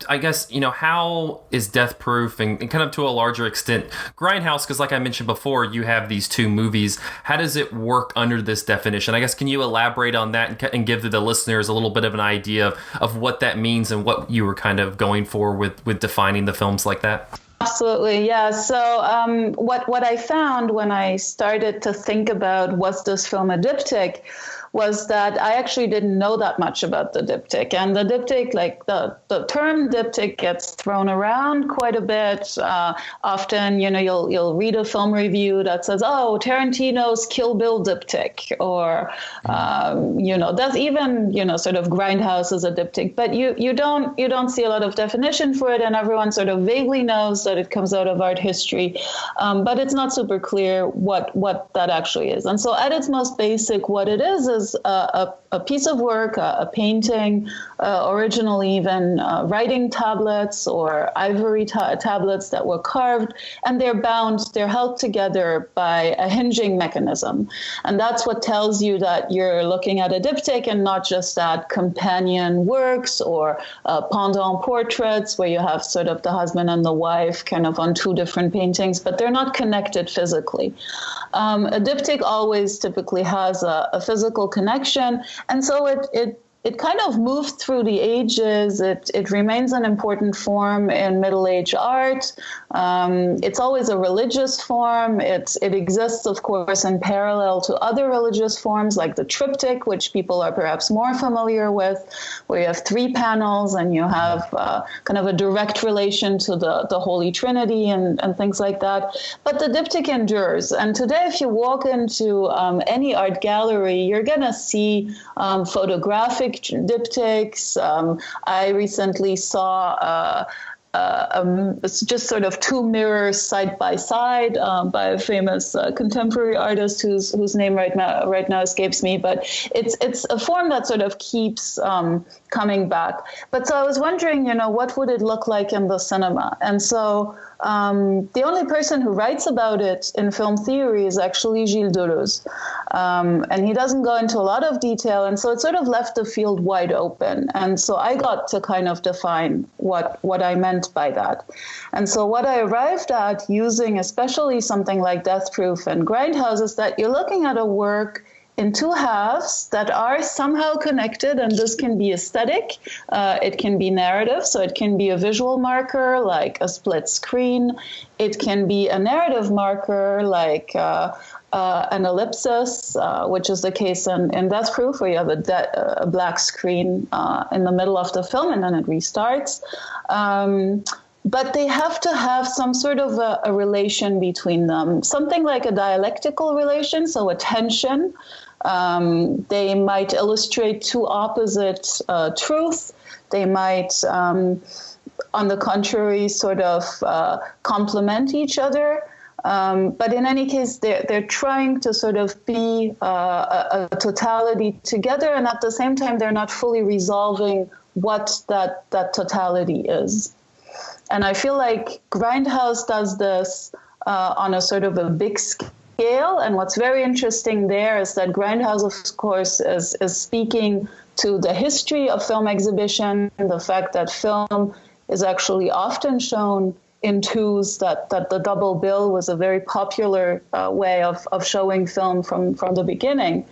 I guess, how is Death Proof and kind of to a larger extent Grindhouse, because like I mentioned before, you have these two movies. How does it work under this definition? I guess, can you elaborate on that and give the listeners a little bit of an idea of what that means and what you were kind of going for with defining the films like that? Absolutely, yeah. So what I found when I started to think about was this film a diptych was that I actually didn't know that much about the diptych. And the diptych, like the term diptych gets thrown around quite a bit. Often, you'll read a film review that says, oh, Tarantino's Kill Bill diptych, or, that's even, sort of Grindhouse is a diptych. But you don't see a lot of definition for it, and everyone sort of vaguely knows that it comes out of art history. But it's not super clear what that actually is. And so at its most basic, what it is a piece of work, a painting, originally even writing tablets or ivory tablets that were carved, and they're held together by a hinging mechanism. And that's what tells you that you're looking at a diptych and not just at companion works or pendant portraits where you have sort of the husband and the wife kind of on two different paintings, but they're not connected physically. A diptych always typically has a physical connection, and so it kind of moved through the ages. It remains an important form in Middle Age art. It's always a religious form. It exists, of course, in parallel to other religious forms like the triptych, which people are perhaps more familiar with, where you have 3 panels and you have kind of a direct relation to the Holy Trinity and things like that. But the diptych endures. And today, if you walk into any art gallery, you're going to see photographic diptychs. I recently saw it's just sort of 2 mirrors side by side by a famous contemporary artist whose name right now escapes me, but it's a form that sort of keeps coming back. But so I was wondering, what would it look like in the cinema? And so the only person who writes about it in film theory is actually Gilles Deleuze. And he doesn't go into a lot of detail. And so it sort of left the field wide open. And so I got to kind of define what I meant by that. And so what I arrived at using especially something like Death Proof and Grindhouse is that you're looking at a work in 2 halves that are somehow connected, and this can be aesthetic, it can be narrative, so it can be a visual marker like a split screen, it can be a narrative marker like an ellipsis, which is the case in Death Proof, where you have a black screen in the middle of the film and then it restarts. But they have to have some sort of a relation between them, something like a dialectical relation, so a tension. They might illustrate 2 opposite truths. They might, on the contrary, sort of complement each other. But in any case, they're trying to sort of be a totality together, and at the same time, they're not fully resolving what that totality is. And I feel like Grindhouse does this on a sort of a big scale. And what's very interesting there is that Grindhouse, of course, is speaking to the history of film exhibition, the fact that film is actually often shown in 2s, that the double bill was a very popular way of showing film from the beginning.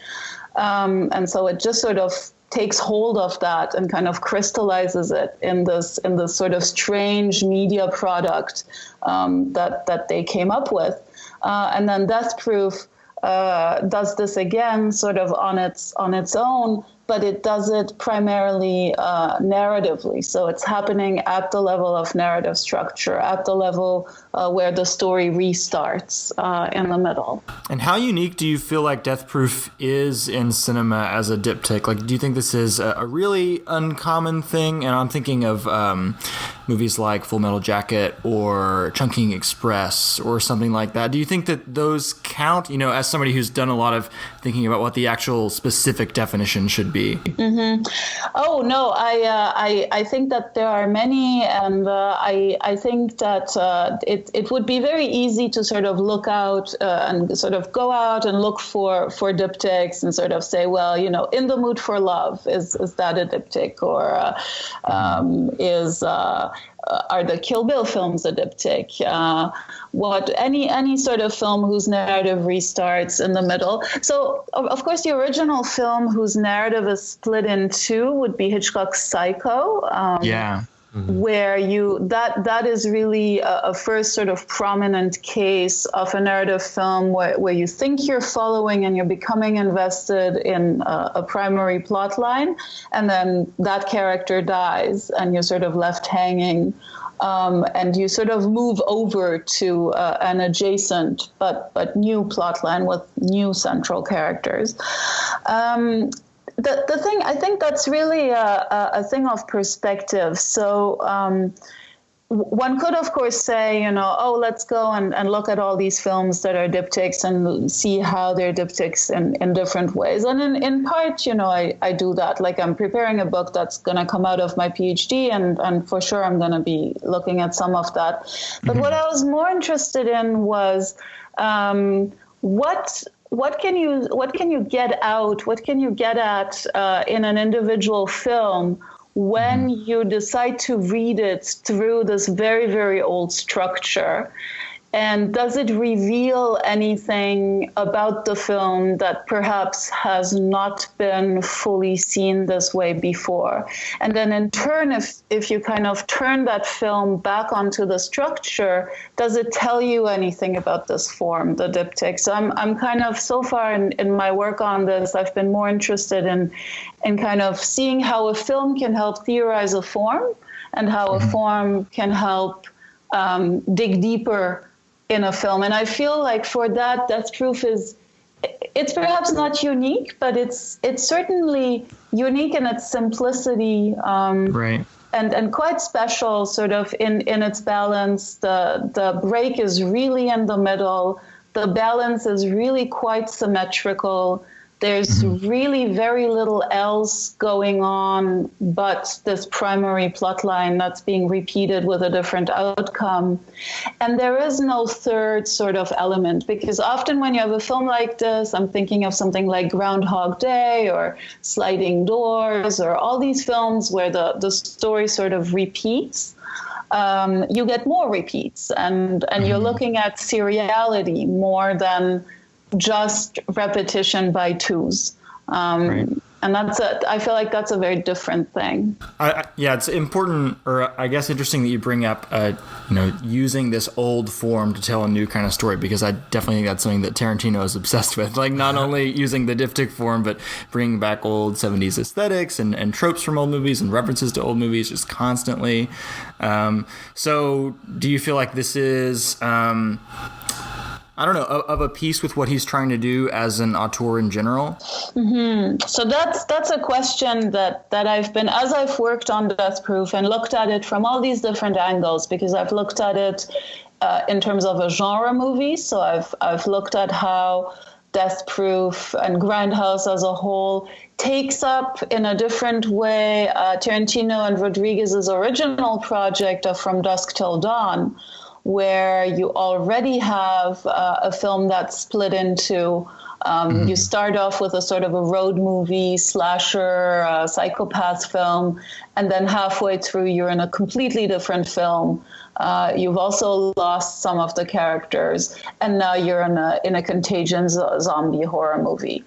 And so it just sort of takes hold of that and kind of crystallizes it in this sort of strange media product that they came up with. And then Death Proof does this again sort of on its own, but it does it primarily narratively. So it's happening at the level of narrative structure, at the level where the story restarts in the middle. And how unique do you feel like Death Proof is in cinema as a diptych? Like, do you think this is a really uncommon thing? And I'm thinking of movies like Full Metal Jacket or Chungking Express or something like that. Do you think that those count, as somebody who's done a lot of thinking about what the actual specific definition should be? Oh, no, I think that there are many, and I think that it would be very easy to sort of look out and sort of go out and look for diptychs and sort of say, well, In the Mood for Love, is that a diptych? Or are the Kill Bill films a diptych? Any sort of film whose narrative restarts in the middle. So, of course, the original film whose narrative is split in two would be Hitchcock's Psycho. Where that is really a first sort of prominent case of a narrative film where you think you're following and you're becoming invested in a primary plot line, and then that character dies and you're sort of left hanging, and you sort of move over to an adjacent but new plot line with new central characters. The thing, I think that's really a thing of perspective. So one could, of course, say, let's go and look at all these films that are diptychs and see how they're diptychs in different ways. And in part, I do that. Like, I'm preparing a book that's going to come out of my PhD, and for sure I'm going to be looking at some of that. But what I was more interested in was what can you get out? What can you get at in an individual film when you decide to read it through this very, very old structure? And does it reveal anything about the film that perhaps has not been fully seen this way before? And then in turn, if you kind of turn that film back onto the structure, does it tell you anything about this form, the diptych? So I'm kind of, so far in my work on this, I've been more interested in kind of seeing how a film can help theorize a form and how a form can help dig deeper in a film. And I feel like for that, Death Proof it's perhaps not unique, but it's certainly unique in its simplicity, right? And quite special, sort of in its balance. The break is really in the middle. The balance is really quite symmetrical. There's really very little else going on but this primary plot line that's being repeated with a different outcome. And there is no third sort of element, because often when you have a film like this, I'm thinking of something like Groundhog Day or Sliding Doors or all these films where the story sort of repeats. You get more repeats, and you're looking at seriality more than just repetition by twos. Right. And I feel like that's a very different thing. It's important, or I guess interesting that you bring up, using this old form to tell a new kind of story, because I definitely think that's something that Tarantino is obsessed with. Like, not only using the diptych form, but bringing back old 70s aesthetics and tropes from old movies and references to old movies just constantly. So do you feel like this is... of a piece with what he's trying to do as an auteur in general? So that's a question that I've been, as I've worked on Death Proof and looked at it from all these different angles, because I've looked at it in terms of a genre movie. So I've looked at how Death Proof and Grindhouse as a whole takes up in a different way Tarantino and Rodriguez's original project of From Dusk Till Dawn, where you already have a film that's split into, you start off with a sort of a road movie, slasher, psychopath film, and then halfway through you're in a completely different film. You've also lost some of the characters, and now you're in a contagion zombie horror movie.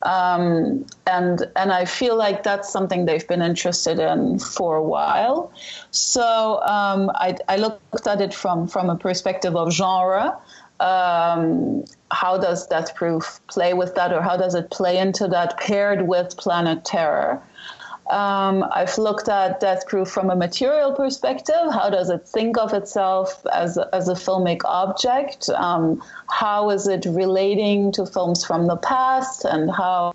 And I feel like that's something they've been interested in for a while. So I looked at it from a perspective of genre. How does Death Proof play with that, or how does it play into that paired with Planet Terror? I've looked at Death Proof from a material perspective. How does it think of itself as a filmic object? How is it relating to films from the past, and how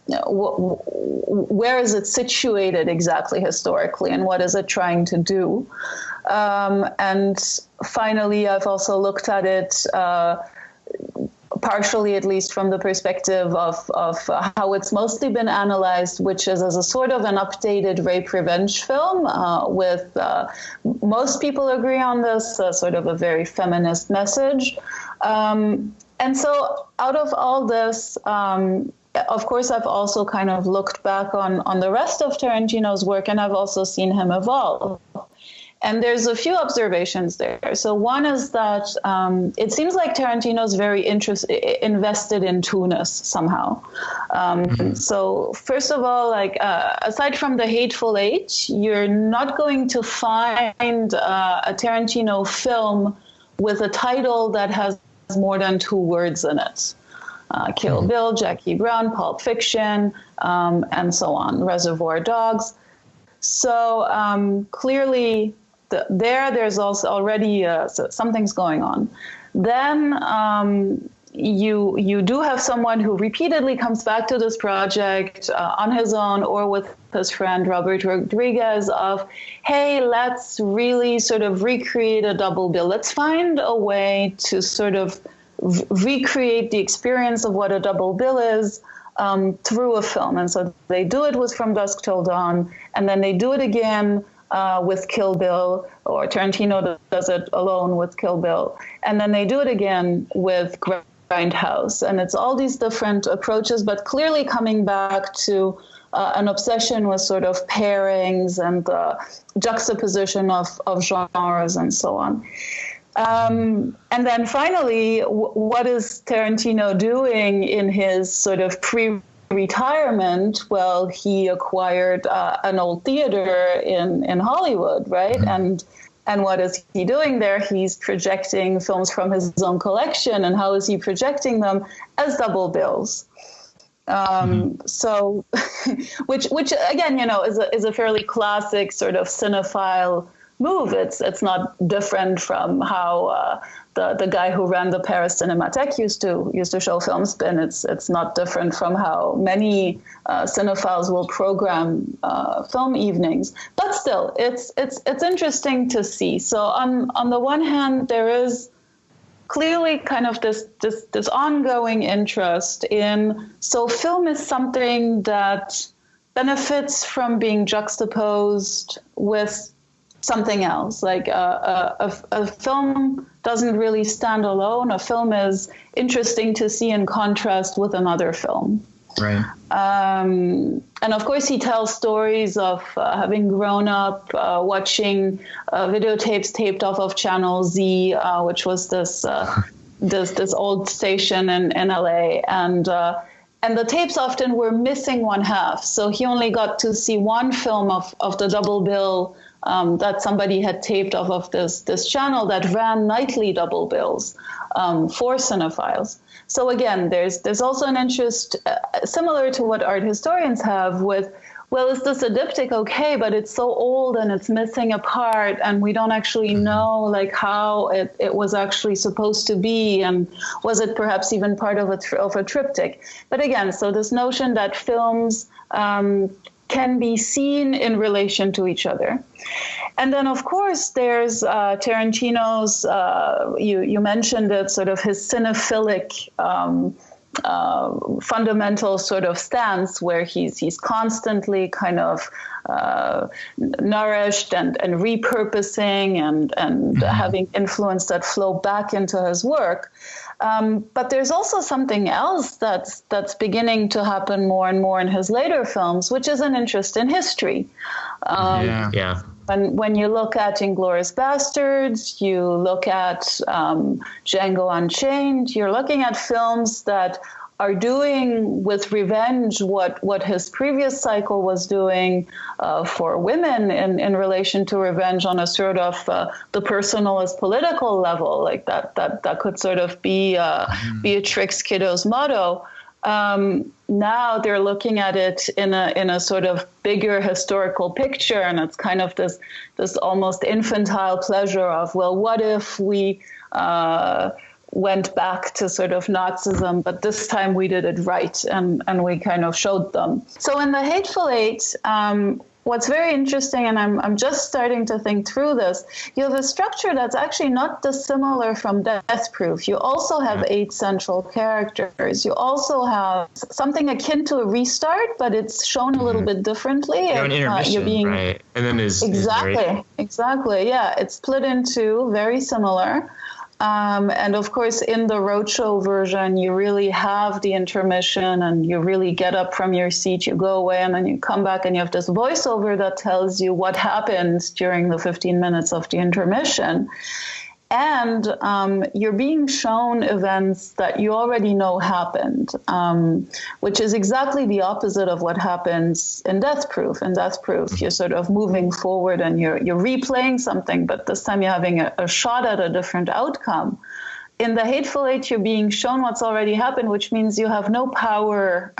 where is it situated exactly historically, and what is it trying to do? And finally, I've also looked at it partially, at least from the perspective of how it's mostly been analyzed, which is as a sort of an updated rape revenge film with most people agree on this, sort of a very feminist message. And so out of all this, of course, I've also kind of looked back on the rest of Tarantino's work, and I've also seen him evolve. And there's a few observations there. So one is that it seems like Tarantino's very invested in two-ness somehow. So first of all, like aside from The Hateful Eight, you're not going to find a Tarantino film with a title that has more than 2 words in it. Kill Bill, Jackie Brown, Pulp Fiction, and so on, Reservoir Dogs. So clearly, there's also already something's going on. Then you do have someone who repeatedly comes back to this project on his own or with his friend Robert Rodriguez of, hey, let's really sort of recreate a double bill. Let's find a way to sort of recreate the experience of what a double bill is through a film. And so they do it with From Dusk Till Dawn, and then they do it again with Kill Bill, or Tarantino does it alone with Kill Bill. And then they do it again with Grindhouse. And it's all these different approaches, but clearly coming back to an obsession with sort of pairings and juxtaposition of genres and so on. And then finally, what is Tarantino doing in his sort of pre-retirement? Well, he acquired an old theater in Hollywood, right? And what is he doing there? He's projecting films from his own collection. And how is he projecting them? As double bills. So, which again, is a fairly classic sort of cinephile move. It's not different from how the guy who ran the Paris Cinematheque used to show films, and it's not different from how many cinephiles will program film evenings. But still, it's interesting to see. So on the one hand, there is clearly kind of this ongoing interest in, so film is something that benefits from being juxtaposed with something else. Like a film doesn't really stand alone. A film is interesting to see in contrast with another film. Right. And of course, he tells stories of having grown up watching videotapes taped off of Channel Z, which was this old station in LA, and the tapes often were missing one half, so he only got to see one film of the double bill that somebody had taped off of this channel that ran nightly double bills for cinephiles. So again, there's also an interest similar to what art historians have with, well, is this a diptych? Okay, but it's so old and it's missing a part, and we don't actually know like how it was actually supposed to be, and was it perhaps even part of a triptych? But again, so this notion that films can be seen in relation to each other. And then, of course, there's Tarantino's, you mentioned it, sort of his cinephilic fundamental sort of stance, where he's constantly kind of nourished and repurposing and having influence that flow back into his work. But there's also something else that's beginning to happen more and more in his later films, which is an interest in history. Yeah. When you look at Inglourious Bastards, you look at Django Unchained, you're looking at films that are doing with revenge what his previous cycle was doing for women in relation to revenge on a sort of the personal as political level, like that could sort of be Beatrix Kiddo's motto. Now they're looking at it in a sort of bigger historical picture, and it's kind of this almost infantile pleasure of, well, what if we went back to sort of Nazism, but this time we did it right, and we kind of showed them. So in The Hateful Eight, what's very interesting, and I'm just starting to think through this, you have a structure that's actually not dissimilar from Death Proof. You also have 8 central characters. You also have something akin to a restart, but it's shown a little bit differently. An intermission, right? And then Exactly. Yeah, it's split in 2, very similar. And of course, in the roadshow version, you really have the intermission and you really get up from your seat, you go away, and then you come back and you have this voiceover that tells you what happened during the 15 minutes of the intermission. And you're being shown events that you already know happened, which is exactly the opposite of what happens in Death Proof. In Death Proof, you're sort of moving forward and you're replaying something, but this time you're having a shot at a different outcome. In The Hateful Eight, you're being shown what's already happened, which means you have no power.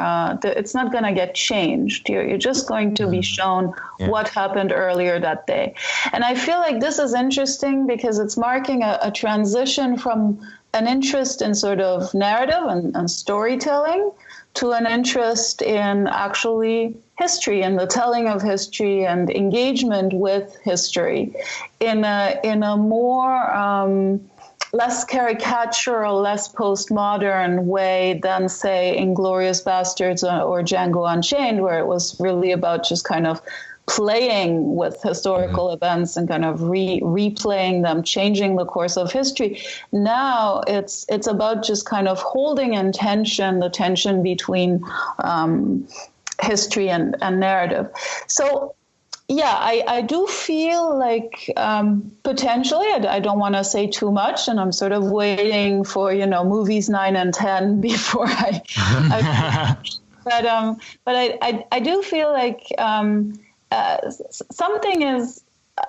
It's not going to get changed. You're just going to be shown what happened earlier that day. And I feel like this is interesting because it's marking a transition from an interest in sort of narrative and storytelling to an interest in actually history and the telling of history and engagement with history in a more less caricatural, less postmodern way than, say, Inglourious Bastards or Django Unchained, where it was really about just kind of playing with historical events and kind of replaying them, changing the course of history. Now it's about just kind of holding in tension, the tension between history and narrative. So yeah, I do feel like potentially, I don't want to say too much, and I'm sort of waiting for, movies 9 and 10 before but I do feel like something is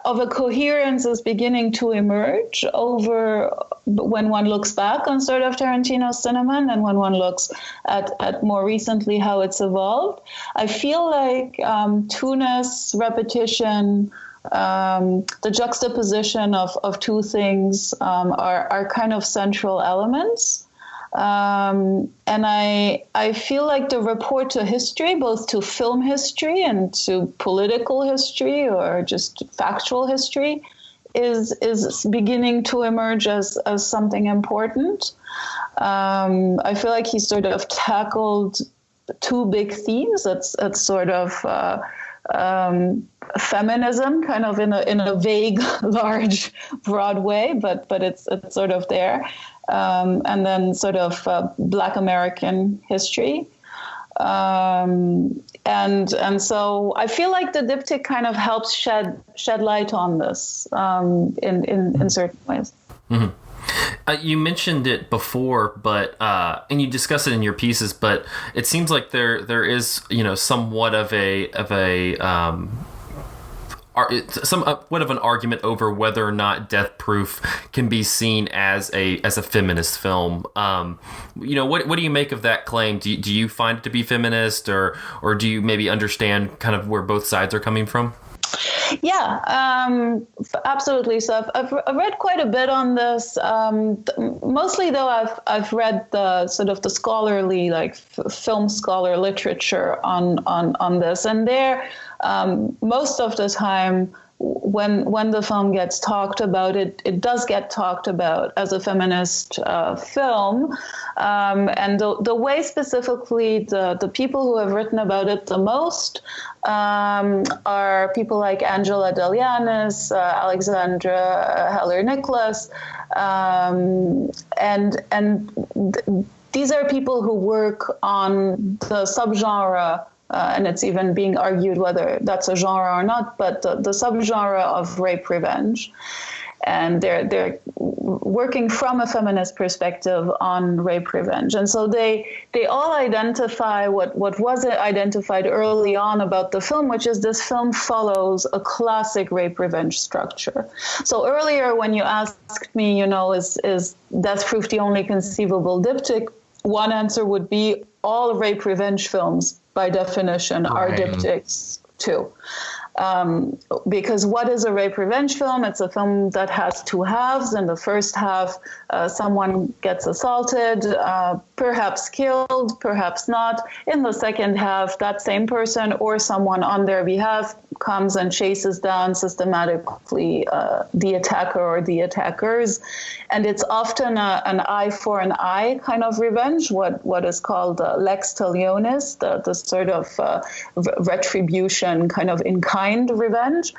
of a coherence is beginning to emerge over when one looks back on sort of Tarantino's cinema and when one looks at more recently how it's evolved. I feel like two-ness, repetition, the juxtaposition of two things are kind of central elements. And I feel like the rapport to history, both to film history and to political history or just factual history, is beginning to emerge as something important. I feel like he sort of tackled two big themes. It's sort of feminism, kind of in a vague, large, broad way, but it's sort of there. And then sort of Black American history. And so I feel like the diptych kind of helps shed light on this in certain ways. Mm-hmm. You mentioned it before, but and you discuss it in your pieces, but it seems like there is somewhat of somewhat of an argument over whether or not Death Proof can be seen as a feminist film. What do you make of that claim? Do you find it to be feminist, or do you maybe understand kind of where both sides are coming from? Yeah, absolutely. So I've read quite a bit on this. Mostly, though, I've read the sort of the scholarly, like film scholar literature on this, and there, most of the time, when the film gets talked about, it does get talked about as a feminist film, and the way specifically the people who have written about it the most are people like Angela Delianis, Alexandra Heller-Nicholas, and these are people who work on the subgenre. And it's even being argued whether that's a genre or not, but the subgenre of rape revenge. And they're working from a feminist perspective on rape revenge. And so they all identify what was identified early on about the film, which is this film follows a classic rape revenge structure. So earlier when you asked me, is Death Proof the only conceivable diptych? One answer would be all rape revenge films by definition are diptychs too. Because what is a rape revenge film? It's a film that has two halves. In the first half, someone gets assaulted, perhaps killed, perhaps not. In the second half, that same person or someone on their behalf comes and chases down systematically the attacker or the attackers. And it's often an eye for an eye kind of revenge, what is called lex talionis, the sort of retribution kind of in-kind revenge.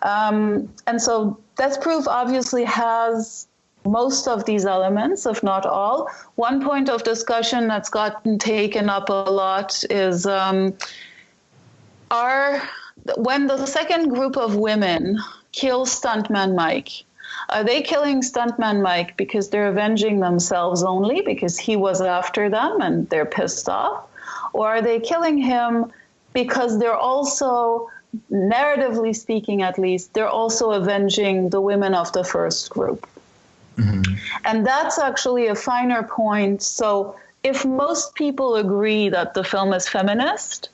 And so Death Proof obviously has most of these elements, if not all. One point of discussion that's gotten taken up a lot is when the second group of women kill Stuntman Mike, are they killing Stuntman Mike because they're avenging themselves only because he was after them and they're pissed off? Or are they killing him because they're also, narratively speaking at least, they're also avenging the women of the first group? Mm-hmm. And that's actually a finer point. So if most people agree that the film is feminist,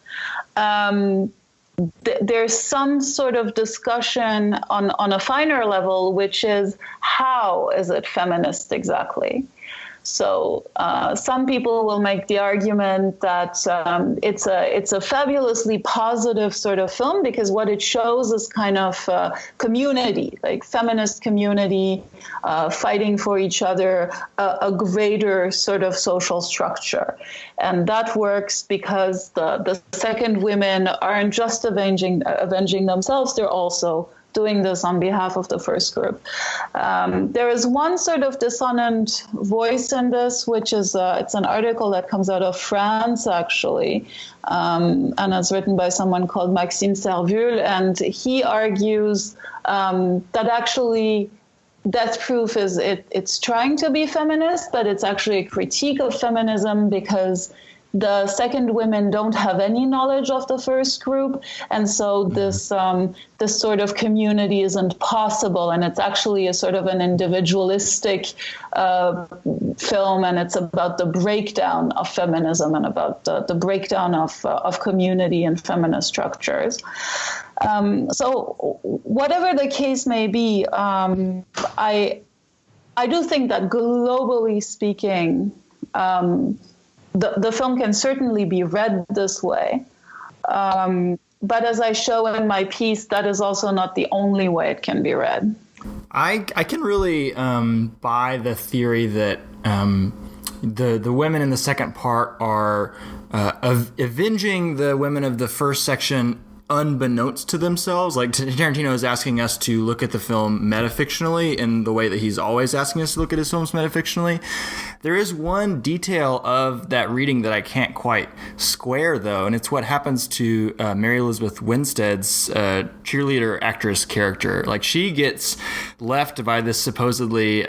there's some sort of discussion on a finer level, which is, how is it feminist exactly? So some people will make the argument that it's a fabulously positive sort of film because what it shows is kind of community, like feminist community, fighting for each other, a greater sort of social structure. And that works because the second women aren't just avenging themselves, they're also doing this on behalf of the first group. There is one sort of dissonant voice in this, which is it's an article that comes out of France, actually, and it's written by someone called Maxime Servule, and he argues that actually Death Proof it's trying to be feminist, but it's actually a critique of feminism because the second women don't have any knowledge of the first group, and so this sort of community isn't possible, and it's actually a sort of an individualistic film, and it's about the breakdown of feminism and about the breakdown of community and feminist structures. So whatever the case may be, I do think that globally speaking, the film can certainly be read this way. But as I show in my piece, that is also not the only way it can be read. I can really buy the theory that the women in the second part are avenging the women of the first section unbeknownst to themselves. Like Tarantino is asking us to look at the film metafictionally in the way that he's always asking us to look at his films metafictionally. There is one detail of that reading that I can't quite square, though, and it's what happens to Mary Elizabeth Winstead's cheerleader actress character. Like, she gets left by this supposedly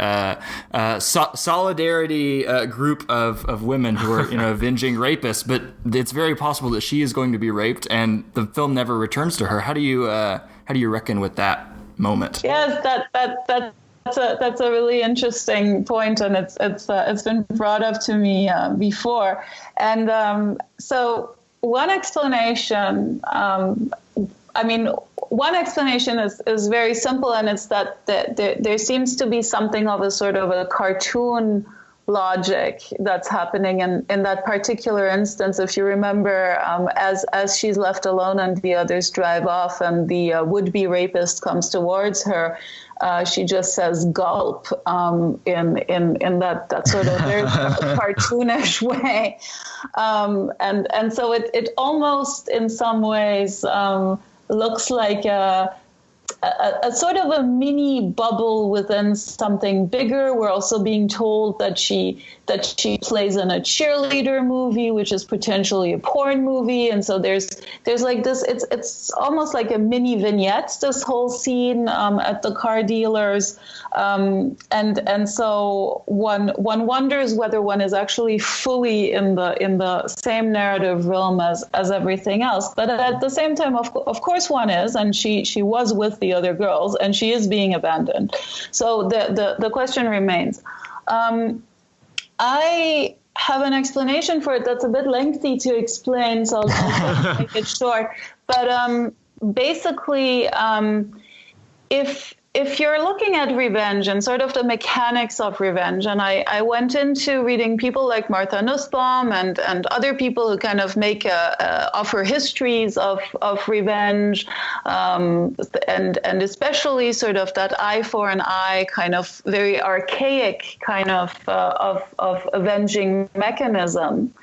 solidarity group of women who are avenging rapists, but it's very possible that she is going to be raped, and the film never returns to her. How do you reckon with that moment? Yes, that's a really interesting point, and it's been brought up to me before. And so one explanation, one explanation is very simple, and it's that there seems to be something of a sort of a cartoon logic that's happening in that particular instance. If you remember, as she's left alone and the others drive off and the would-be rapist comes towards her, she just says gulp in that sort of very cartoonish way. And so it almost in some ways looks like a sort of a mini bubble within something bigger. We're also being told that she plays in a cheerleader movie, which is potentially a porn movie, and so there's like this. It's almost like a mini vignette. This whole scene at the car dealers, and so one wonders whether one is actually fully in the same narrative realm as everything else. But at the same time, of course, one is, and she was with the other girls, and she is being abandoned. So the question remains. I have an explanation for it that's a bit lengthy to explain, so I'll make it short. But basically, if you're looking at revenge and sort of the mechanics of revenge, and I went into reading people like Martha Nussbaum and other people who kind of offer histories of revenge, and especially sort of that eye for an eye kind of very archaic kind of avenging mechanism.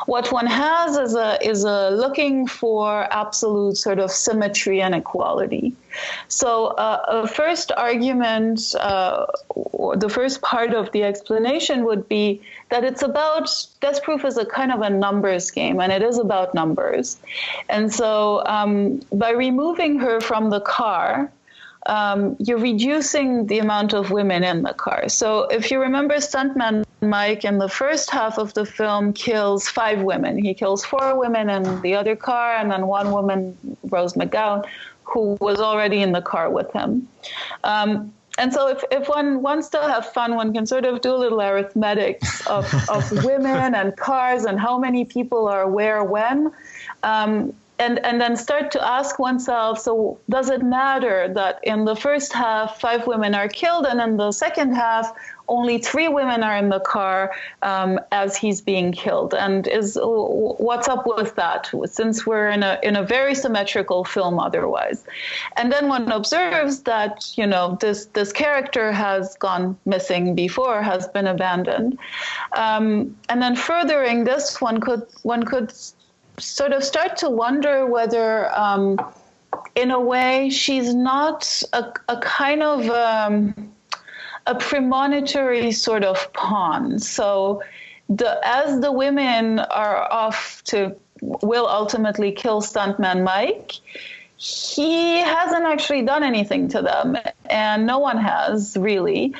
What one has is a looking for absolute sort of symmetry and equality. So a first argument, or the first part of the explanation would be that it's about, Death Proof is a kind of a numbers game, and it is about numbers. And so by removing her from the car, you're reducing the amount of women in the car. So if you remember, stuntman Mike in the first half of the film kills 5 women. He kills 4 women in the other car, and then 1 woman, Rose McGowan, who was already in the car with him. And so if one wants to have fun, one can sort of do a little arithmetics of women and cars and how many people are where when. And then start to ask oneself, so does it matter that in the first half, 5 women are killed, and in the second half, only 3 women are in the car as he's being killed? And what's up with that, since we're in a very symmetrical film otherwise? And then one observes that, this character has gone missing before, has been abandoned. And then furthering this, one could sort of start to wonder whether, in a way, she's not a kind of a premonitory sort of pawn. So as the women will ultimately kill stuntman Mike, he hasn't actually done anything to them, and no one has really.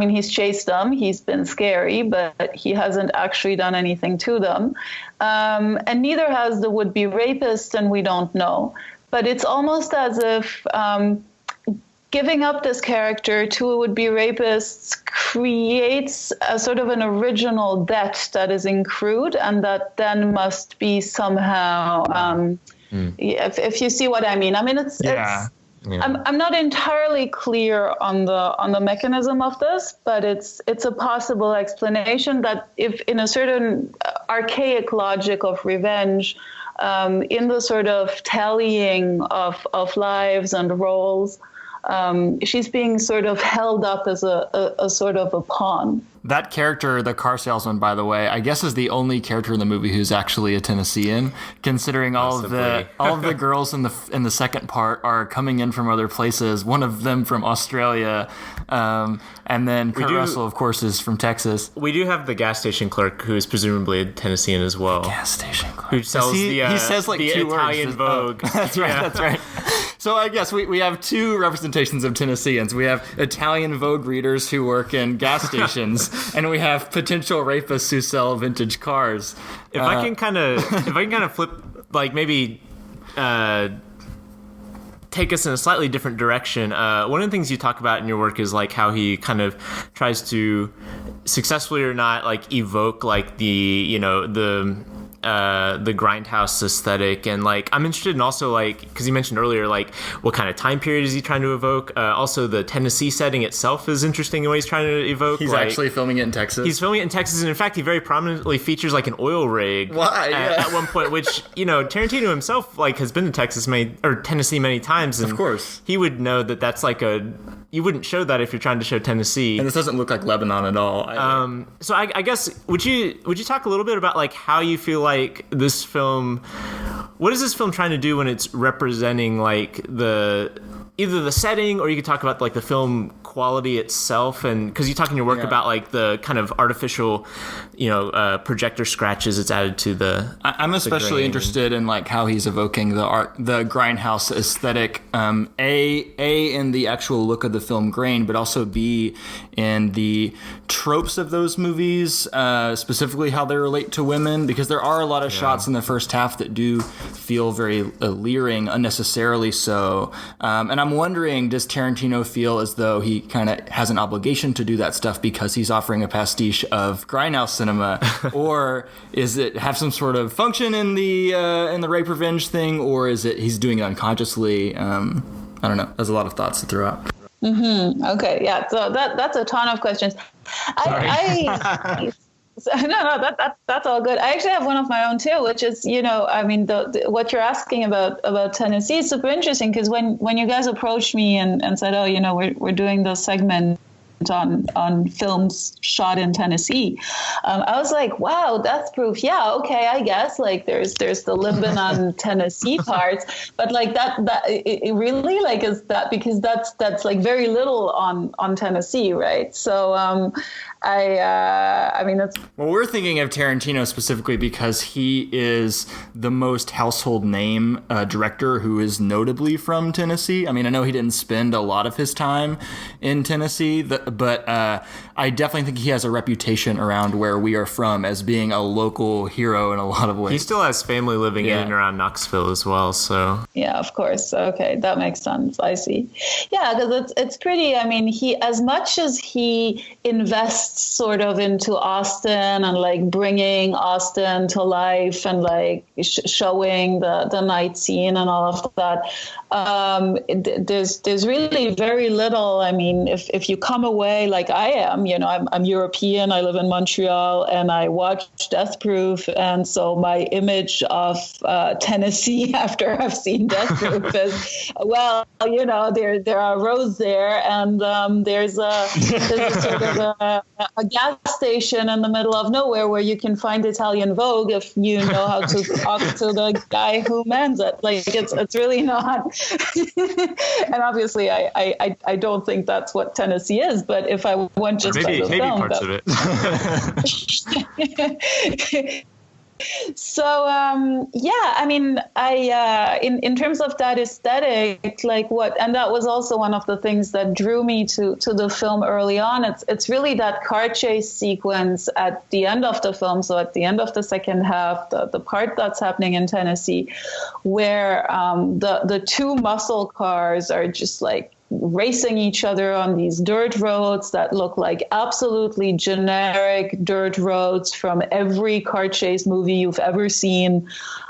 He's chased them, he's been scary, but he hasn't actually done anything to them. And neither has the would-be rapist, and we don't know. But it's almost as if giving up this character to a would-be rapist creates a sort of an original debt that is accrued, and that then must be somehow... If you see what I mean. It's I'm not entirely clear on the mechanism of this, but it's a possible explanation that if in a certain archaic logic of revenge, in the sort of tallying of lives and roles, she's being sort of held up as a sort of a pawn. That character, the car salesman, by the way, I guess is the only character in the movie who's actually a Tennessean, considering all of the girls in the second part are coming in from other places. One of them from Australia, and then Kurt Russell, of course, is from Texas. We do have the gas station clerk, who is presumably a Tennessean as well. Gas station clerk. Who sells he says like the 2 Italian words. Vogue. That's right. That's right. So I guess we have 2 representations of Tennesseans. We have Italian Vogue readers who work in gas stations, and we have potential rapists who sell vintage cars. If I can kind of flip, like maybe take us in a slightly different direction. One of the things you talk about in your work is like how he kind of tries to, successfully or not, like evoke like the grindhouse aesthetic, and like I'm interested in also like, because you mentioned earlier like what kind of time period is he trying to evoke. Also the Tennessee setting itself is interesting in what he's trying to evoke. He's actually filming it in Texas. He's filming it in Texas, and in fact he very prominently features like an oil rig at one point, which Tarantino himself like has been to Tennessee many times, and of course he would know that that's like you wouldn't show that if you're trying to show Tennessee. And this doesn't look like Lebanon at all. So I guess would you talk a little bit about like how you feel like this film, what is this film trying to do when it's representing like either the setting, or you could talk about like the film quality itself, and because you talk in your work about like the kind of artificial projector scratches it's added to the I'm especially interested in like how he's evoking the grindhouse aesthetic, A in the actual look of the film grain, but also B in the tropes of those movies, specifically how they relate to women, because there are a lot of shots in the first half that do feel very leering, unnecessarily so, and I'm I'm wondering, does Tarantino feel as though he kind of has an obligation to do that stuff because he's offering a pastiche of grindhouse cinema, or is it have some sort of function in the rape revenge thing, or is it he's doing it unconsciously? I don't know. There's a lot of thoughts to throw out. Okay, yeah. So that's a ton of questions. That's all good. I actually have one of my own too, which is, I mean, what you're asking about Tennessee is super interesting, because when you guys approached me and said, oh, we're doing this segment on films shot in Tennessee, I was like, wow, Death Proof. Yeah, okay, I guess like there's the Lebanon, Tennessee parts, but like that it really like is that, because that's like very little on Tennessee, right? So I mean, that's... Well, we're thinking of Tarantino specifically because he is the most household name director who is notably from Tennessee. I mean, I know he didn't spend a lot of his time in Tennessee, but I definitely think he has a reputation around where we are from as being a local hero in a lot of ways. He still has family living in and around Knoxville as well, so... Yeah, of course. Okay, that makes sense. I see. Yeah, because it's pretty... I mean, he, as much as he invests sort of into Austin and like bringing Austin to life and like showing the night scene and all of that, there's really very little. I mean, if you come away like I am, I'm European, I live in Montreal, and I watched Death Proof, and so my image of Tennessee after I've seen Death Proof is, well, there are roads there, and there's a sort of a gas station in the middle of nowhere where you can find Italian Vogue if you know how to talk to the guy who mans it. Like it's really not. And obviously, I don't think that's what Tennessee is. But if I went just by the film, parts of it. So I mean, in terms of that aesthetic, like and that was also one of the things that drew me to the film early on. It's really that car chase sequence at the end of the film. So at the end of the second half, the part that's happening in Tennessee, where the two muscle cars are just like racing each other on these dirt roads that look like absolutely generic dirt roads from every car chase movie you've ever seen,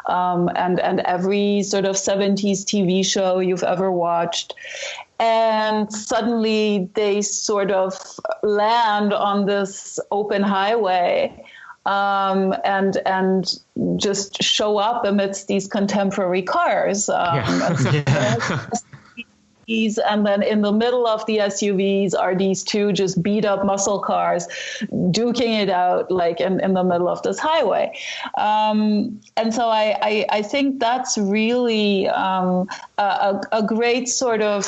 and every sort of 70s TV show you've ever watched. And suddenly they sort of land on this open highway, and just show up amidst these contemporary cars. And then in the middle of the SUVs are these two just beat up muscle cars duking it out like in the middle of this highway. And so I think that's really a great sort of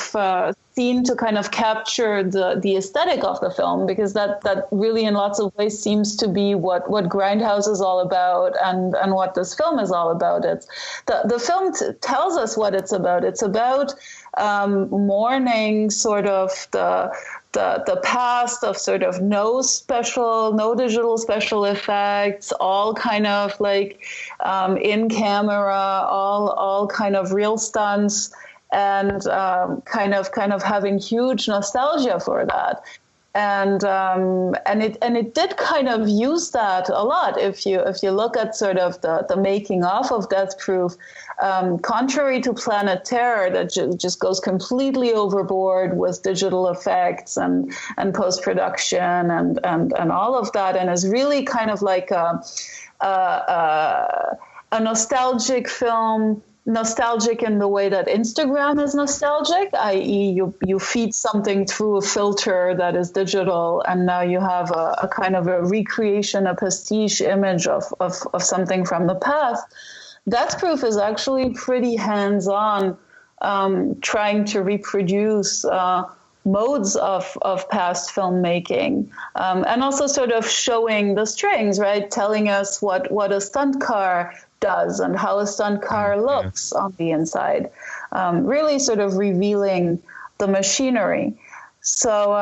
scene to kind of capture the aesthetic of the film, because that really in lots of ways seems to be what Grindhouse is all about, and what this film is all about. It's the film tells us what it's about. It's about mourning sort of the past of sort of no digital special effects, all kind of like in camera, all kind of real stunts, and kind of having huge nostalgia for that. And it did kind of use that a lot. If you look at sort of the making of Death Proof, contrary to Planet Terror, that just goes completely overboard with digital effects and post-production and all of that, and is really kind of like a nostalgic film. Nostalgic in the way that Instagram is nostalgic, i.e. you feed something through a filter that is digital, and now you have a kind of a recreation, a pastiche image of something from the past. Death Proof is actually pretty hands-on, trying to reproduce modes of past filmmaking, and also sort of showing the strings, right? Telling us what a stunt car does and how a stunt car looks on the inside, really sort of revealing the machinery. So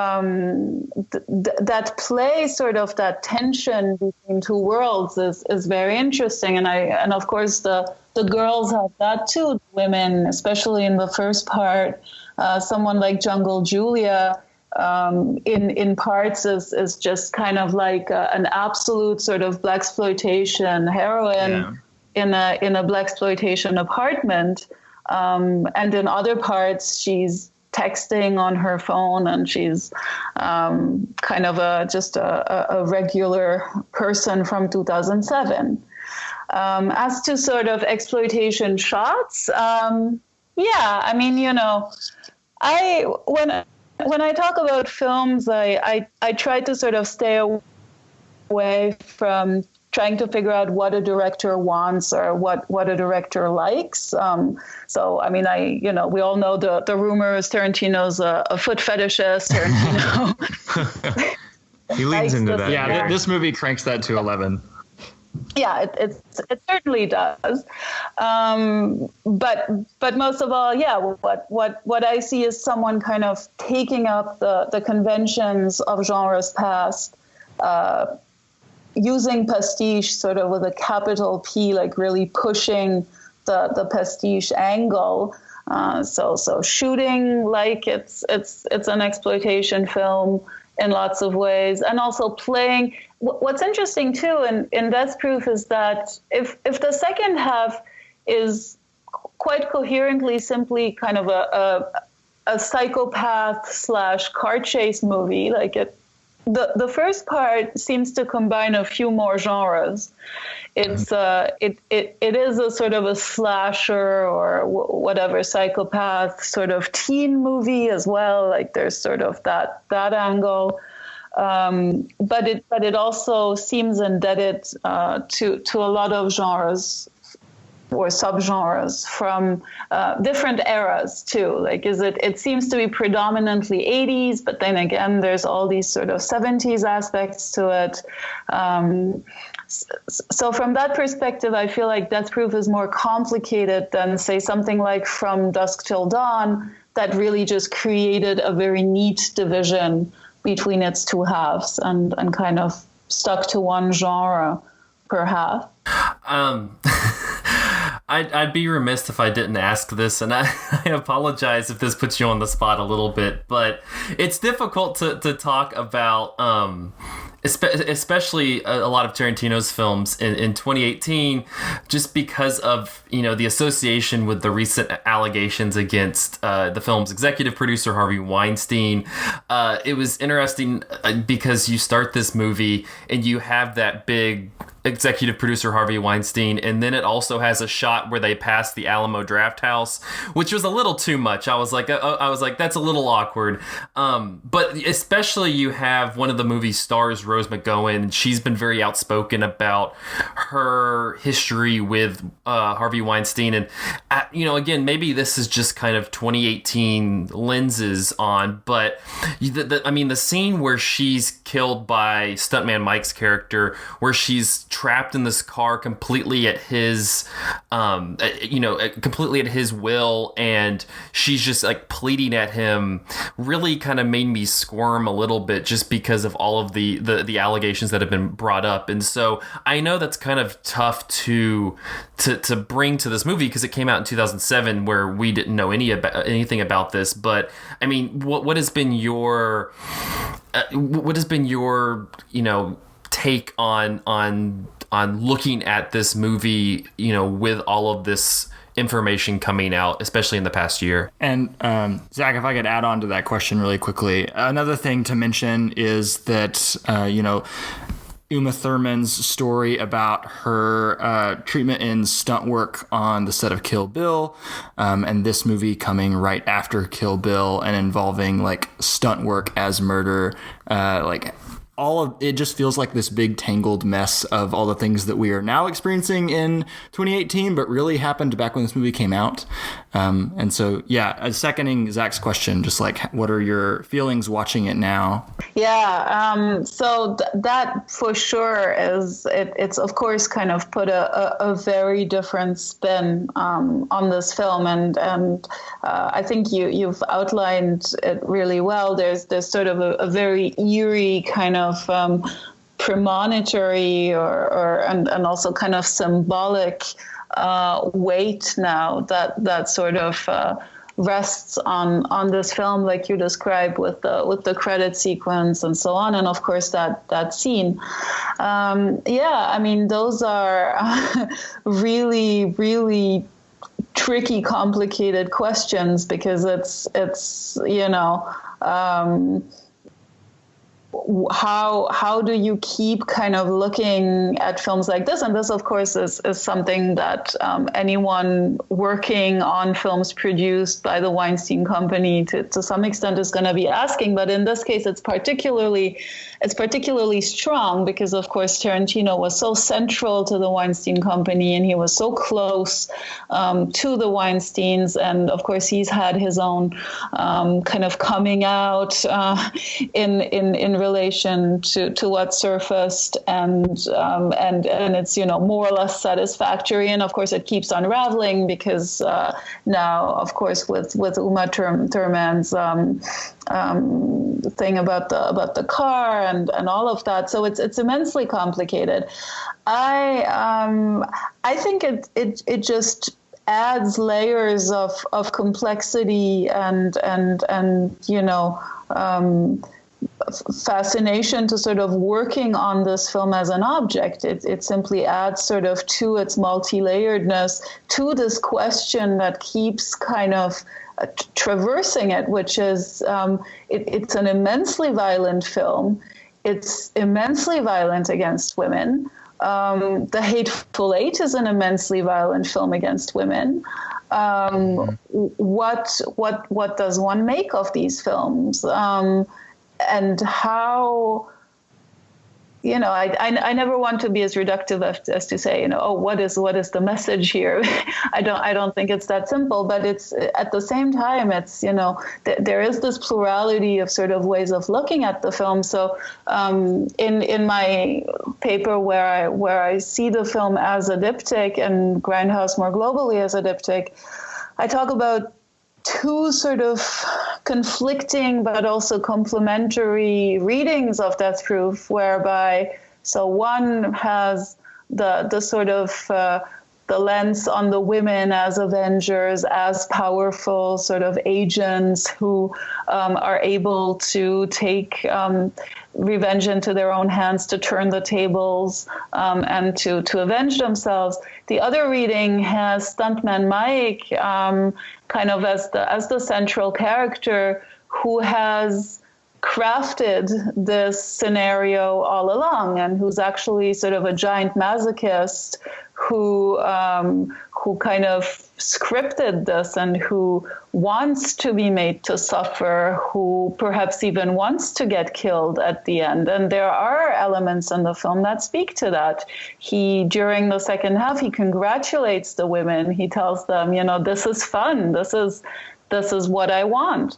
that play, sort of that tension between two worlds is very interesting. And of course the girls have that too. Women, especially in the first part, someone like Jungle Julia in parts is just kind of like an absolute sort of blaxploitation heroine in a blaxploitation apartment, and in other parts she's texting on her phone, and she's kind of just a regular person from 2007. As to sort of exploitation shots, I mean, you know, when I talk about films, I try to sort of stay away from trying to figure out what a director wants or what a director likes. So, I mean, we all know the rumors. Tarantino's a foot fetishist. Tarantino. He leans into that. Yeah, this movie cranks that to 11. Yeah, it certainly does. But most of all, what I see is someone kind of taking up the conventions of genres past, using pastiche sort of with a capital P, like really pushing the pastiche angle. So shooting like it's an exploitation film in lots of ways, and also playing. What's interesting too in Death Proof is that if the second half is quite coherently simply kind of a psychopath / car chase movie, like the first part seems to combine a few more genres. It's it is a sort of a slasher or whatever psychopath sort of teen movie as well. Like there's sort of that angle. But it also seems indebted to a lot of genres or subgenres from different eras too. Like it seems to be predominantly 80s, but then again there's all these sort of 70s aspects to it. So from that perspective, I feel like Death Proof is more complicated than, say, something like From Dusk Till Dawn, that really just created a very neat division between its two halves and kind of stuck to one genre per half. I'd be remiss if I didn't ask this, and I apologize if this puts you on the spot a little bit, but it's difficult to talk about, especially a lot of Tarantino's films in 2018, just because of, you know, the association with the recent allegations against the film's executive producer, Harvey Weinstein. It was interesting because you start this movie and you have that big executive producer Harvey Weinstein, and then it also has a shot where they pass the Alamo Draft House, which was a little too much. I was like, that's a little awkward. But especially you have one of the movie's stars, Rose McGowan. She's been very outspoken about her history with Harvey Weinstein, and you know, again, maybe this is just kind of 2018 lenses on, but the scene where she's killed by Stuntman Mike's character, where she's trapped in this car completely at his completely at his will, and she's just like pleading at him, really kind of made me squirm a little bit, just because of all of the allegations that have been brought up. And so I know that's kind of tough to bring to this movie because it came out in 2007, where we didn't know anything about this. But I mean, what has been your take on looking at this movie, you know, with all of this information coming out, especially in the past year? And Zach, if I could add on to that question really quickly, another thing to mention is that Uma Thurman's story about her treatment in stunt work on the set of Kill Bill, and this movie coming right after Kill Bill and involving like stunt work as murder, all of it just feels like this big tangled mess of all the things that we are now experiencing in 2018, but really happened back when this movie came out. And so, seconding Zach's question, just like, what are your feelings watching it now? Yeah. So that for sure is, it's of course kind of put a very different spin on this film. And I think you've outlined it really well. There's sort of a very eerie kind of premonitory and also kind of symbolic weight now that sort of rests on this film, like you described, with the credit sequence and so on, and of course that scene. I mean, those are really, really tricky, complicated questions, because it's how do you keep kind of looking at films like this? And this, of course, is something that anyone working on films produced by the Weinstein Company to some extent is going to be asking. But in this case, it's particularly strong because, of course, Tarantino was so central to the Weinstein Company, and he was so close to the Weinsteins. And of course, he's had his own kind of coming out in relation to what surfaced, and it's more or less satisfactory. And of course, it keeps unraveling because now, of course, with Uma Thurman's thing about the car and all of that, so it's immensely complicated. I think it just adds layers of complexity and fascination to sort of working on this film as an object. It simply adds sort of to its multi-layeredness, to this question that keeps kind of traversing it, which is it's an immensely violent film. It's immensely violent against women. The Hateful Eight is an immensely violent film against women. What does one make of these films? And how, I never want to be as reductive as to say, what is the message here? I don't think it's that simple, but it's at the same time, it's, there is this plurality of sort of ways of looking at the film. So in my paper where I see the film as a diptych and Grindhouse more globally as a diptych, I talk about two sort of conflicting but also complementary readings of Death Proof, whereby one has the sort of the lens on the women as avengers, as powerful sort of agents who are able to take revenge into their own hands, to turn the tables and to avenge themselves. The other reading has Stuntman Mike kind of as the central character, who has crafted this scenario all along, and who's actually sort of a giant masochist who kind of scripted this, and who wants to be made to suffer, who perhaps even wants to get killed at the end. And there are elements in the film that speak to that. During the second half, he congratulates the women. He tells them, this is fun. This is what I want.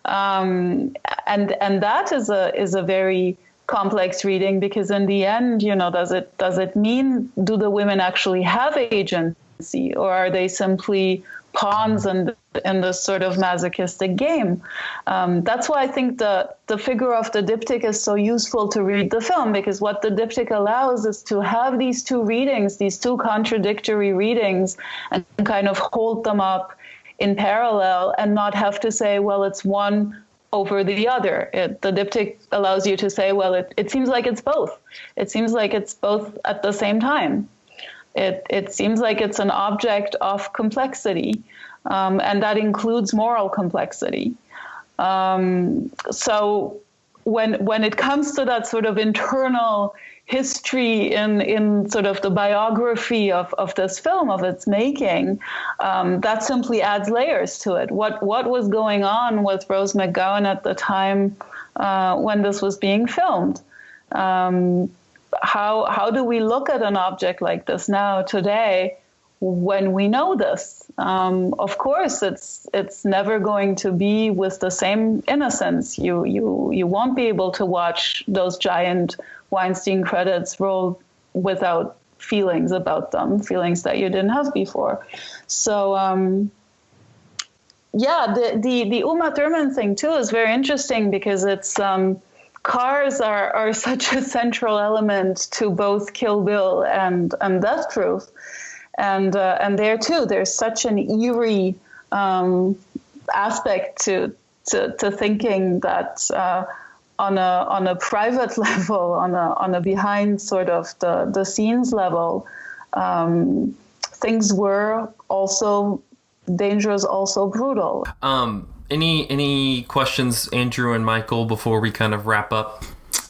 And that is a very complex reading, because in the end, does it mean, do the women actually have agency, or are they simply pawns in this sort of masochistic game? That's why I think the figure of the diptych is so useful to read the film, because what the diptych allows is to have these two readings, these two contradictory readings, and kind of hold them up in parallel, and not have to say, well, it's one over the other. The diptych allows you to say, well, it seems like it's both. It seems like it's both at the same time. It seems like it's an object of complexity, and that includes moral complexity. So when it comes to that sort of internal history in sort of the biography of this film, of its making, that simply adds layers to it. What was going on with Rose McGowan at the time when this was being filmed? How do we look at an object like this now, today, when we know this? Of course, it's never going to be with the same innocence. You won't be able to watch those giant Weinstein credits roll without feelings about them, feelings that you didn't have before. So, the Uma Thurman thing too is very interesting, because it's cars are such a central element to both Kill Bill and Death Proof, and there too there's such an eerie aspect to thinking that on a private level, on a behind sort of the scenes level, things were also dangerous, also brutal. Any questions, Andrew and Michael, before we kind of wrap up?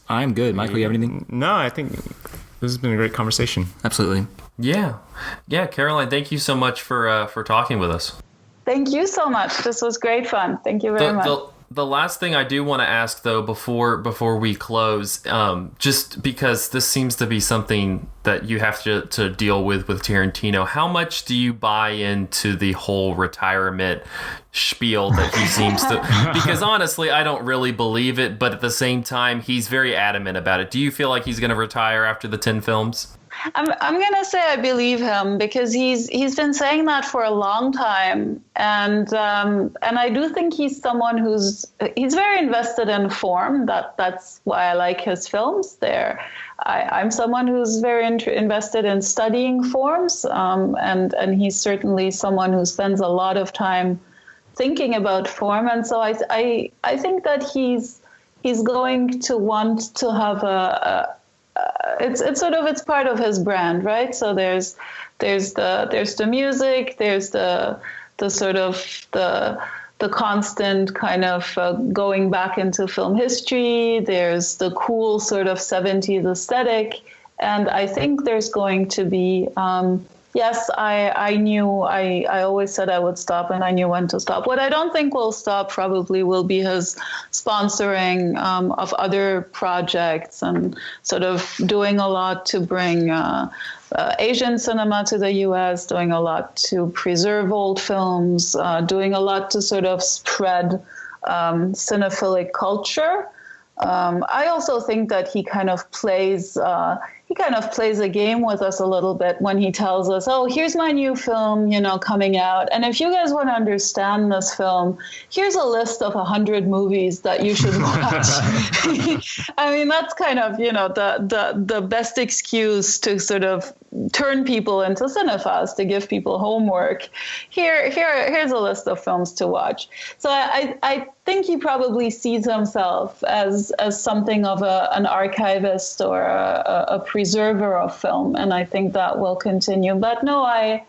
I'm good. Michael, you have anything? No, I think this has been a great conversation. Absolutely. Yeah. Caroline, thank you so much for talking with us. Thank you so much. This was great fun. Thank you very much. The last thing I do want to ask, though, before we close, just because this seems to be something that you have to deal with Tarantino, how much do you buy into the whole retirement spiel that he seems to? Because honestly, I don't really believe it, but at the same time, he's very adamant about it. Do you feel like he's going to retire after the 10 films? I'm gonna say I believe him, because he's been saying that for a long time, and I do think he's someone he's very invested in form. That's why I like his films. I'm someone who's very invested in studying forms, and he's certainly someone who spends a lot of time thinking about form, and so I think that he's going to want to have it's part of his brand, right? So there's the music, there's the sort of the constant kind of going back into film history, there's the cool sort of 70s aesthetic, and I think there's going to be yes, I knew, I always said I would stop, and I knew when to stop. What I don't think will stop probably will be his sponsoring of other projects, and sort of doing a lot to bring Asian cinema to the U.S., doing a lot to preserve old films, doing a lot to sort of spread cinephilic culture. I also think that he kind of plays a game with us a little bit when he tells us, oh, here's my new film, coming out. And if you guys want to understand this film, here's a list of 100 movies that you should watch. I mean, that's kind of, the best excuse to sort of turn people into cinephiles, to give people homework. Here's a list of films to watch. So I think he probably sees himself as something of an archivist or a preserver of film, and I think that will continue. But no, I'd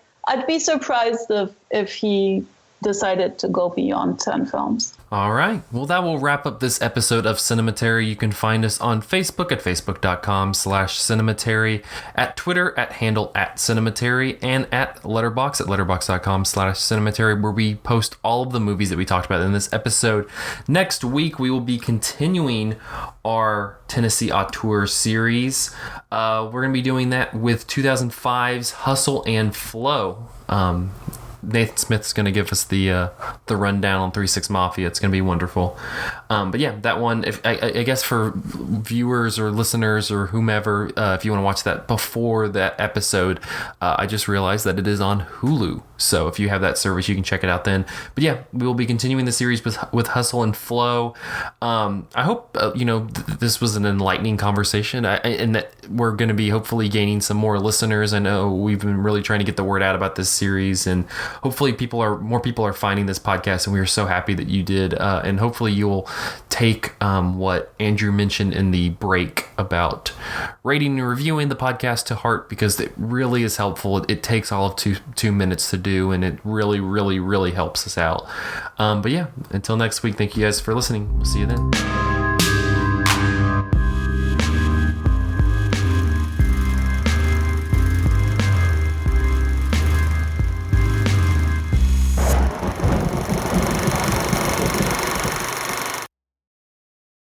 be surprised if he decided to go beyond 10 films. All right. Well, that will wrap up this episode of Cinematary. You can find us on Facebook at facebook.com/Cinematary, at Twitter at handle @Cinematary, and at Letterboxd at letterboxd.com/Cinematary, where we post all of the movies that we talked about in this episode. Next week, we will be continuing our Tennessee Auteurs series. We're going to be doing that with 2005's Hustle and Flow. Nathan Smith's going to give us the rundown on 3-6 Mafia. It's going to be wonderful. But yeah, that one, I guess for viewers or listeners or whomever, if you want to watch that before that episode, I just realized that it is on Hulu. So if you have that service, you can check it out then. But yeah, we will be continuing the series with Hustle and Flow. I hope, this was an enlightening conversation, and that we're going to be hopefully gaining some more listeners. I know we've been really trying to get the word out about this series, and hopefully more people are finding this podcast, and we are so happy that you did. And hopefully you'll take what Andrew mentioned in the break about rating and reviewing the podcast to heart, because it really is helpful. It takes all of two minutes to do, and it really, really, really helps us out. But yeah, until next week, thank you guys for listening. We'll see you then.